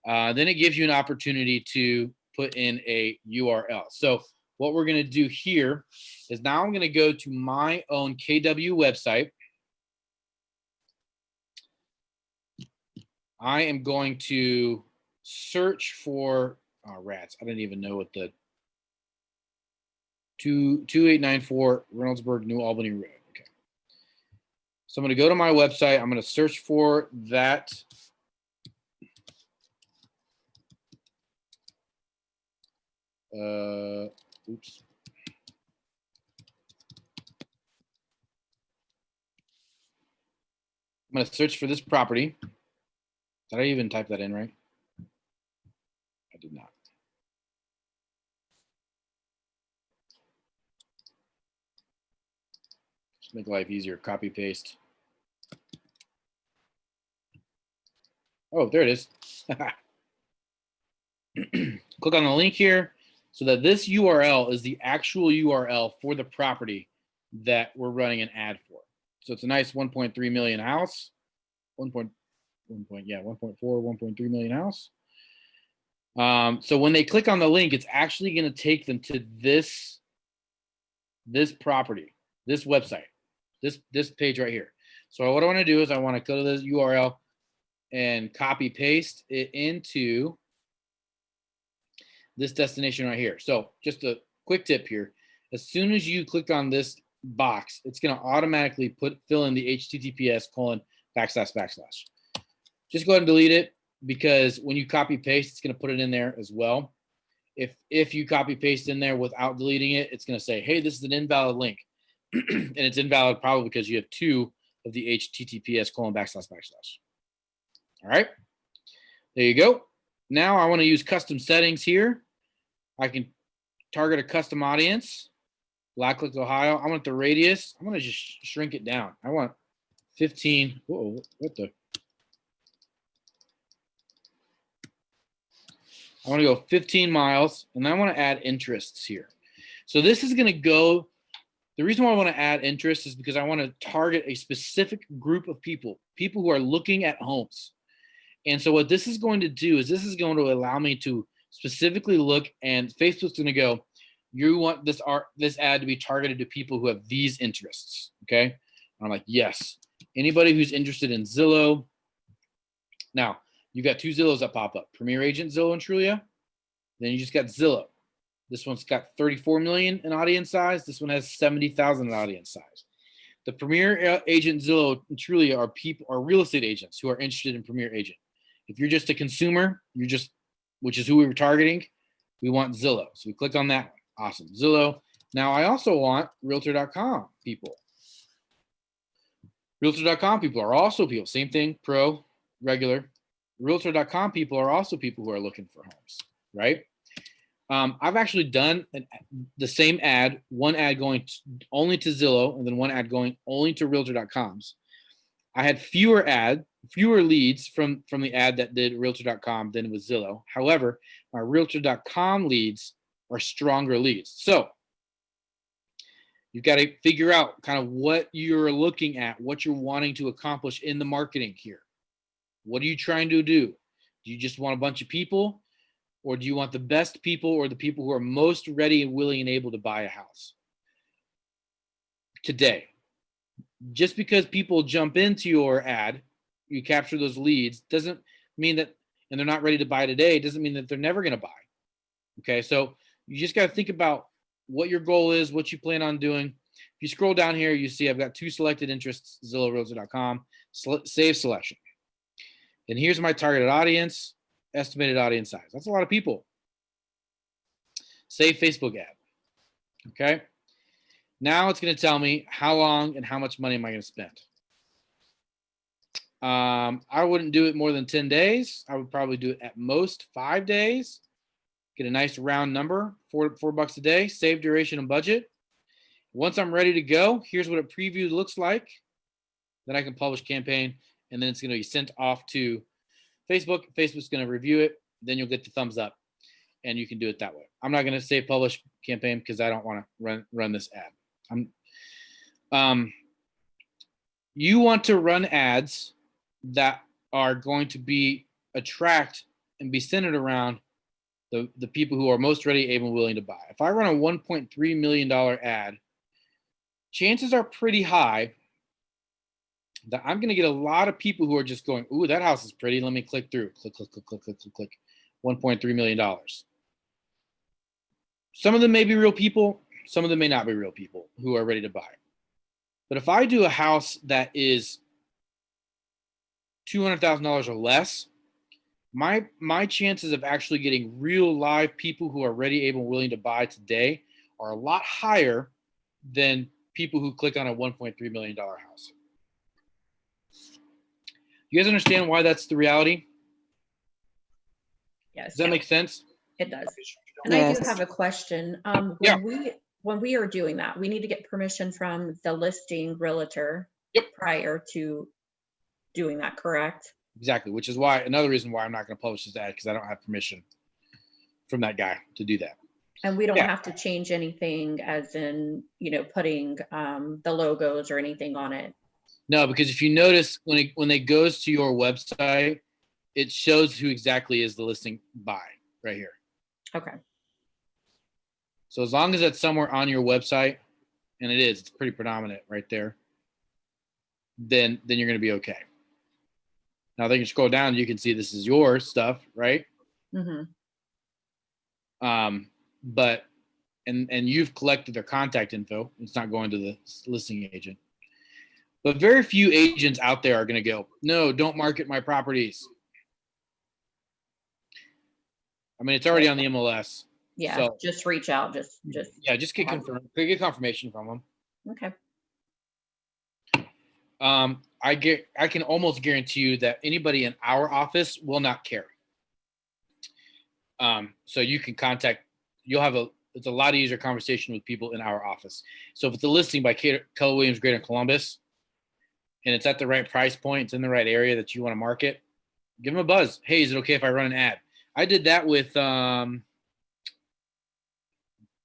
Then it gives you an opportunity to put in a URL. So what we're going to do here is now I'm going to go to my own KW website. I am going to search for rats. I don't even know what the 2894 Reynoldsburg, New Albany Road. Okay. So I'm going to go to my website. I'm going to search for that. Oops. I'm going to search for this property. Did I even type that in right? I did not. Just make life easier. Copy, paste. Oh, there it is. Click on the link here so that this URL is the actual URL for the property that we're running an ad for. So it's a nice 1.3 million house. 1.4, 1.3 million house. So when they click on the link, it's actually going to take them to this property, this website, this page right here. So what I want to do is I want to go to this URL and copy paste it into this destination right here. So just a quick tip here. As soon as you click on this box, it's going to automatically fill in the https:// Just go ahead and delete it, because when you copy paste, it's going to put it in there as well. If you copy paste in there without deleting it, it's going to say, hey, this is an invalid link. And it's invalid probably because you have two of the https://. All right, there you go. Now I want to use custom settings here. I can target a custom audience. Blacklick, Ohio. I want the radius. I'm going to just shrink it down. I want 15. Whoa, what the? I want to go 15 miles, and I want to add interests here. So this is going to go. The reason why I want to add interests is because I want to target a specific group of people who are looking at homes. And so what this is going to do is this is going to allow me to specifically look, and Facebook's going to go, you want this ad to be targeted to people who have these interests, okay? And I'm like, yes. Anybody who's interested in Zillow. Now, you've got two Zillows that pop up, Premier Agent Zillow and Trulia. Then you just got Zillow. This one's got 34 million in audience size. This one has 70,000 in audience size. The Premier Agent Zillow truly are real estate agents who are interested in Premier Agent. If you're just a consumer, which is who we were targeting, we want Zillow. So we click on that one. Awesome. Zillow. Now I also want Realtor.com people. Realtor.com people are also people. Same thing, pro, regular. Realtor.com people are also people who are looking for homes, right? I've actually done the same ad, one ad going only to Zillow, and then one ad going only to Realtor.coms. I had fewer leads from the ad that did Realtor.com than with Zillow. However, my Realtor.com leads are stronger leads. So you've got to figure out kind of what you're looking at, what you're wanting to accomplish in the marketing here. What are you trying to do? Do you just want a bunch of people? Or do you want the best people or the people who are most ready and willing and able to buy a house today? Just because people jump into your ad, you capture those leads, doesn't mean that, and they're not ready to buy today, doesn't mean that they're never going to buy. Okay, so you just got to think about what your goal is, what you plan on doing. If you scroll down here, you see I've got 2 selected interests, Zillow, Realtor.com, save selection. And here's my targeted audience. Estimated audience size. That's a lot of people. Save Facebook ad. Okay. Now it's going to tell me how long and how much money am I going to spend. I wouldn't do it more than 10 days. I would probably do it at most 5 days. Get a nice round number, $4 a day. Save duration and budget. Once I'm ready to go, here's what a preview looks like. Then I can publish campaign, and then it's going to be sent off to Facebook. Facebook's going to review it. Then you'll get the thumbs up, and you can do it that way. I'm not going to say publish campaign because I don't want to run this ad. You want to run ads that are going to attract and be centered around the people who are most ready, able, and willing to buy. If I run a $1.3 million ad, chances are pretty high that I'm going to get a lot of people who are just going, ooh, that house is pretty. Let me click through. Click. $1.3 million. Some of them may be real people. Some of them may not be real people who are ready to buy. But if I do a house that is $200,000 or less, my chances of actually getting real live people who are ready, able, and willing to buy today are a lot higher than people who click on a $1.3 million house. You guys understand why that's the reality? Yes. Does that make sense? It does. And I do Yes. have a question. When we are doing that, we need to get permission from the listing realtor prior to doing that, correct? Exactly, which is why another reason why I'm not going to publish this ad, because I don't have permission from that guy to do that. And we don't have to change anything as in, putting the logos or anything on it. No, because if you notice when it goes to your website, it shows who exactly is the listing by right here. Okay. So as long as it's somewhere on your website, and it's pretty predominant right there, then you're going to be okay. Now they can scroll down, you can see this is your stuff, right? Mm-hmm. But you've collected their contact info. It's not going to the listing agent. But very few agents out there are going to go, no, don't market my properties. I mean, it's already on the MLS. Yeah, So, just reach out. Just just get confirmation from them. Okay. I can almost guarantee you that anybody in our office will not care. So you can it's a lot easier conversation with people in our office. So if it's a listing by Keller Williams Greater Columbus, and it's at the right price point, it's in the right area that you want to market, give them a buzz. Hey, is it okay if I run an ad? I did that with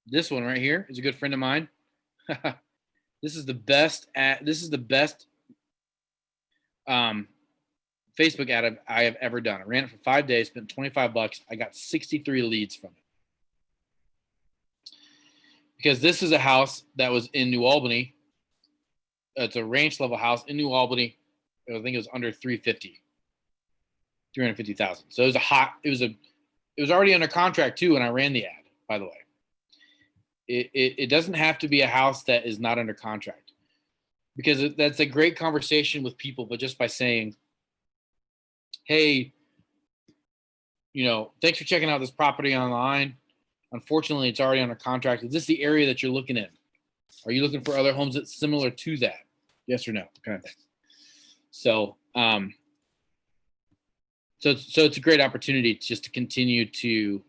this one right here. Is a good friend of mine. This is the best Facebook ad I have ever done. I ran it for 5 days, spent $25. I got 63 leads from it. Because this is a house that was in New Albany. It's a ranch level house in New Albany. I think it was under 350,000. So it was it was already under contract too when I ran the ad, by the way. It doesn't have to be a house that is not under contract, because that's a great conversation with people. But just by saying, hey, thanks for checking out this property online. Unfortunately, it's already under contract. Is this the area that you're looking in? Are you looking for other homes that's similar to that? Yes or no, kind of thing. So, so it's a great opportunity just to continue to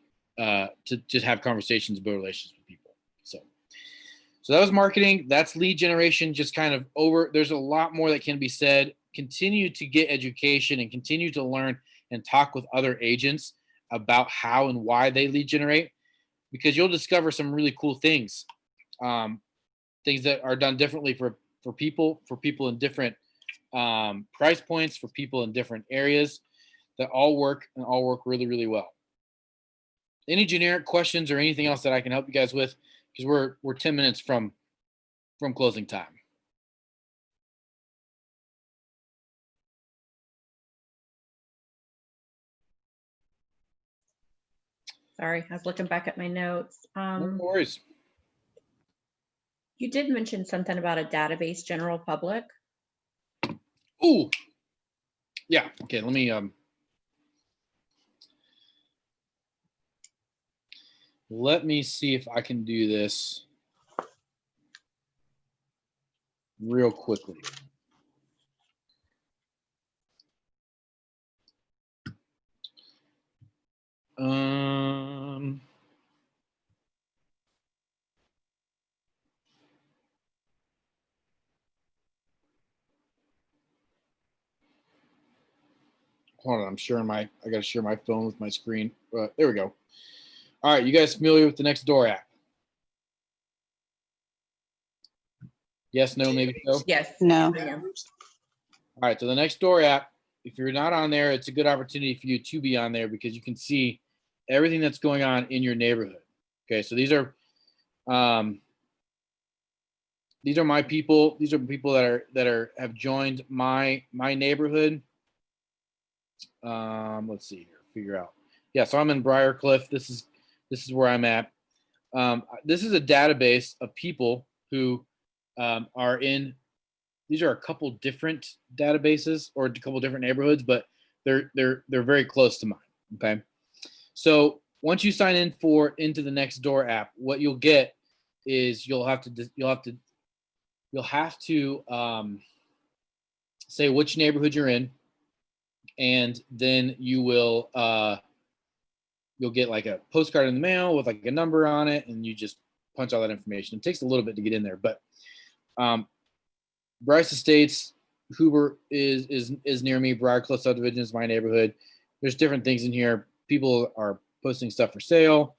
just have conversations, build relations with people. So that was marketing. That's lead generation. Just kind of over. There's a lot more that can be said. Continue to get education and continue to learn and talk with other agents about how and why they lead generate, because you'll discover some really cool things, things that are done differently for people in different price points, for people in different areas, that all work really, really well. Any generic questions or anything else that I can help you guys with? Because we're 10 minutes from closing time. Sorry, I was looking back at my notes. No worries. You did mention something about a database general public. Ooh. Yeah. Okay. Let me see if I can do this real quickly. Hold on, I gotta share my phone with my screen. There we go. All right, you guys familiar with the Nextdoor app? Yes, no, maybe so. Yes. No. I am. All right, so the Nextdoor app, if you're not on there, it's a good opportunity for you to be on there, because you can see everything that's going on in your neighborhood. Okay, so these are my people. These are people that have joined my neighborhood. Let's see here, figure out. Yeah, so I'm in Briarcliff. This is where I'm at. This is a database of people who are in. These are a couple different databases or a couple different neighborhoods, but they're very close to mine. Okay, so once you sign into the Nextdoor app, what you'll get is you'll have to say which neighborhood you're in, and then you'll get like a postcard in the mail with like a number on it, and you just punch all that information. It takes a little bit to get in there, but Bryce Estates, Hoover is near me. Briarcliff subdivision is my neighborhood. There's different things in here. People are posting stuff for sale.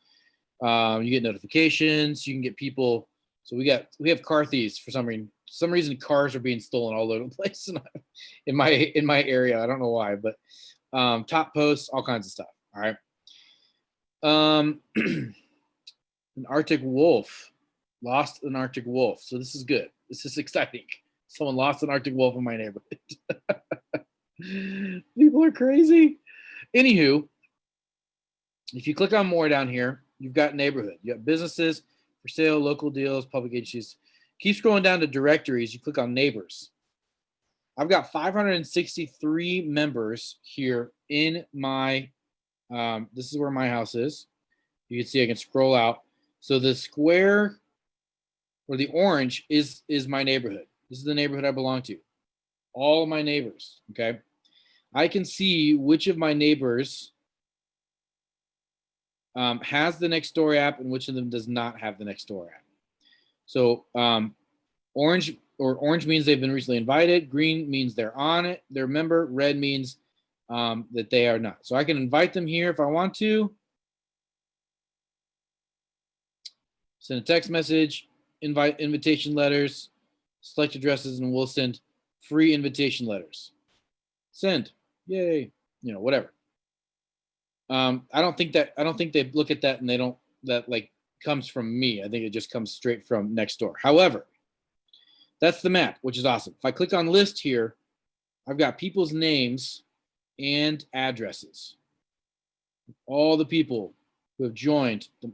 You get notifications. You can get people. So we have car thieves for some reason. For some reason, cars are being stolen all over the place in my area. I don't know why, but top posts, all kinds of stuff. All right. An Arctic wolf, lost an Arctic wolf. So this is good. This is exciting. Someone lost an Arctic wolf in my neighborhood. People are crazy. Anywho, if you click on more down here, you've got neighborhood. You have businesses for sale, local deals, public agencies. Keep scrolling down to directories. You click on neighbors. I've got 563 members here in my, this is where my house is. You can see I can scroll out. So the square or the orange is my neighborhood. This is the neighborhood I belong to. All of my neighbors, okay? I can see which of my neighbors has the Nextdoor app and which of them does not have the Nextdoor app. So orange means they've been recently invited. Green means they're on it, they're a member. Red means that they are not. So I can invite them here if I want to. Send a text message, invitation letters, select addresses, and we'll send free invitation letters. Send, yay, whatever. I don't think they look at that and that like comes from me. I think it just comes straight from Nextdoor. However, that's the map, which is awesome. If I click on list here, I've got people's names and addresses. all the people who have joined the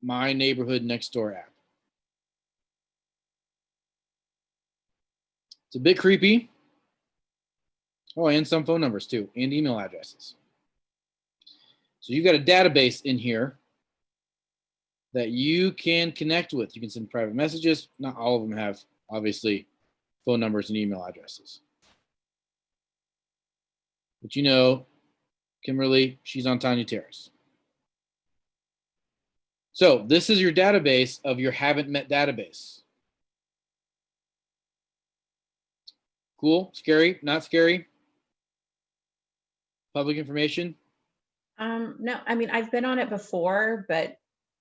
My Neighborhood Next Door app. It's a bit creepy. Oh, and some phone numbers too, and email addresses. So you've got a database in here that you can connect with. You can send private messages. Not all of them have, obviously, phone numbers and email addresses. But you know, Kimberly, she's on Tanya Terrace. So this is your database of your haven't met database. Cool? Scary? Not scary? Public information? No, I mean, I've been on it before, but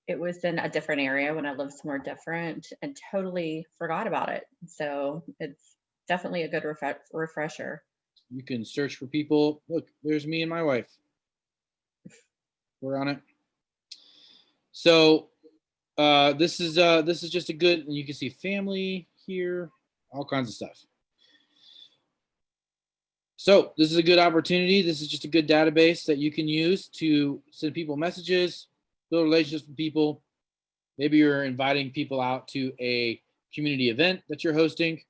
it was in a different area when I lived somewhere different and totally forgot about it. So it's definitely a good refresher. You can search for people. Look, there's me and my wife. We're on it. So this is just a good, and you can see family here, all kinds of stuff. So this is a good opportunity. This is just a good database that you can use to send people messages, build relationships with people. Maybe you're inviting people out to a community event that you're hosting.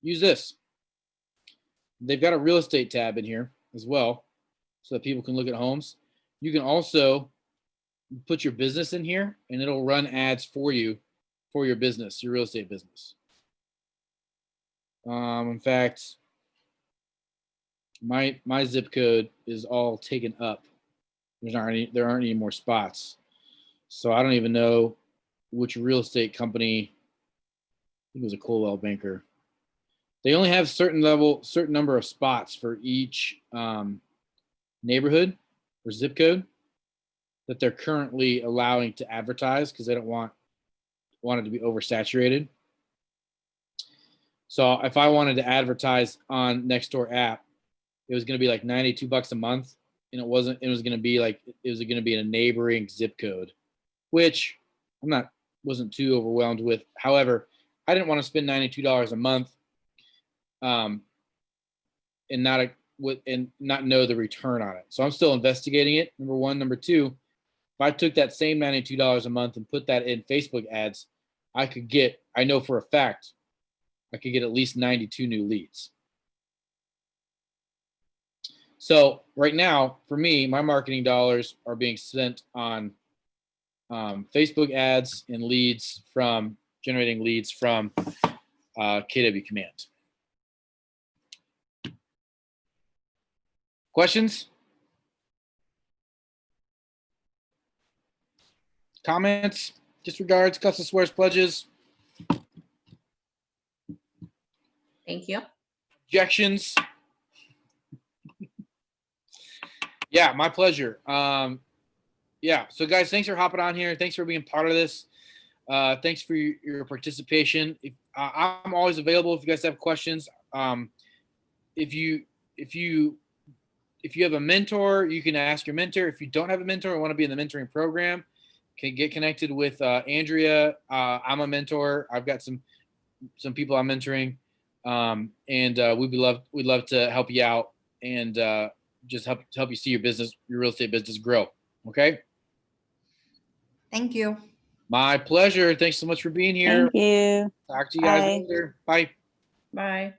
Use this. They've got a real estate tab in here as well, so that people can look at homes. You can also put your business in here, and it'll run ads for you for your business, your real estate business. In fact, my zip code is all taken up. There aren't any more spots. So I don't even know which real estate company. I think it was a Coldwell Banker. They only have certain number of spots for each neighborhood or zip code that they're currently allowing to advertise because they don't want it to be oversaturated. So if I wanted to advertise on Nextdoor app, it was going to be like $92 a month, and it wasn't. It was going to be in a neighboring zip code, which wasn't too overwhelmed with. However, I didn't want to spend $92 a month, and not know the return on it. So I'm still investigating it. Number one, number two, if I took that same $92 a month and put that in Facebook ads, I know for a fact, I could get at least 92 new leads. So right now, for me, my marketing dollars are being spent on Facebook ads and generating leads from KW Command. Questions? Comments? Disregards? Custom swears? Pledges? Thank you. Objections? Yeah, my pleasure. Yeah, so guys, thanks for hopping on here. Thanks for being part of this. Thanks for your participation. I'm always available if you guys have questions. If you have a mentor, you can ask your mentor. If you don't have a mentor and want to be in the mentoring program, can get connected with Andrea. I'm a mentor. I've got some people I'm mentoring, and we'd love to help you out and just help you see your real estate business grow. Okay. Thank you. My pleasure. Thanks so much for being here. Thank you. Talk to you guys Bye. later. Bye. Bye.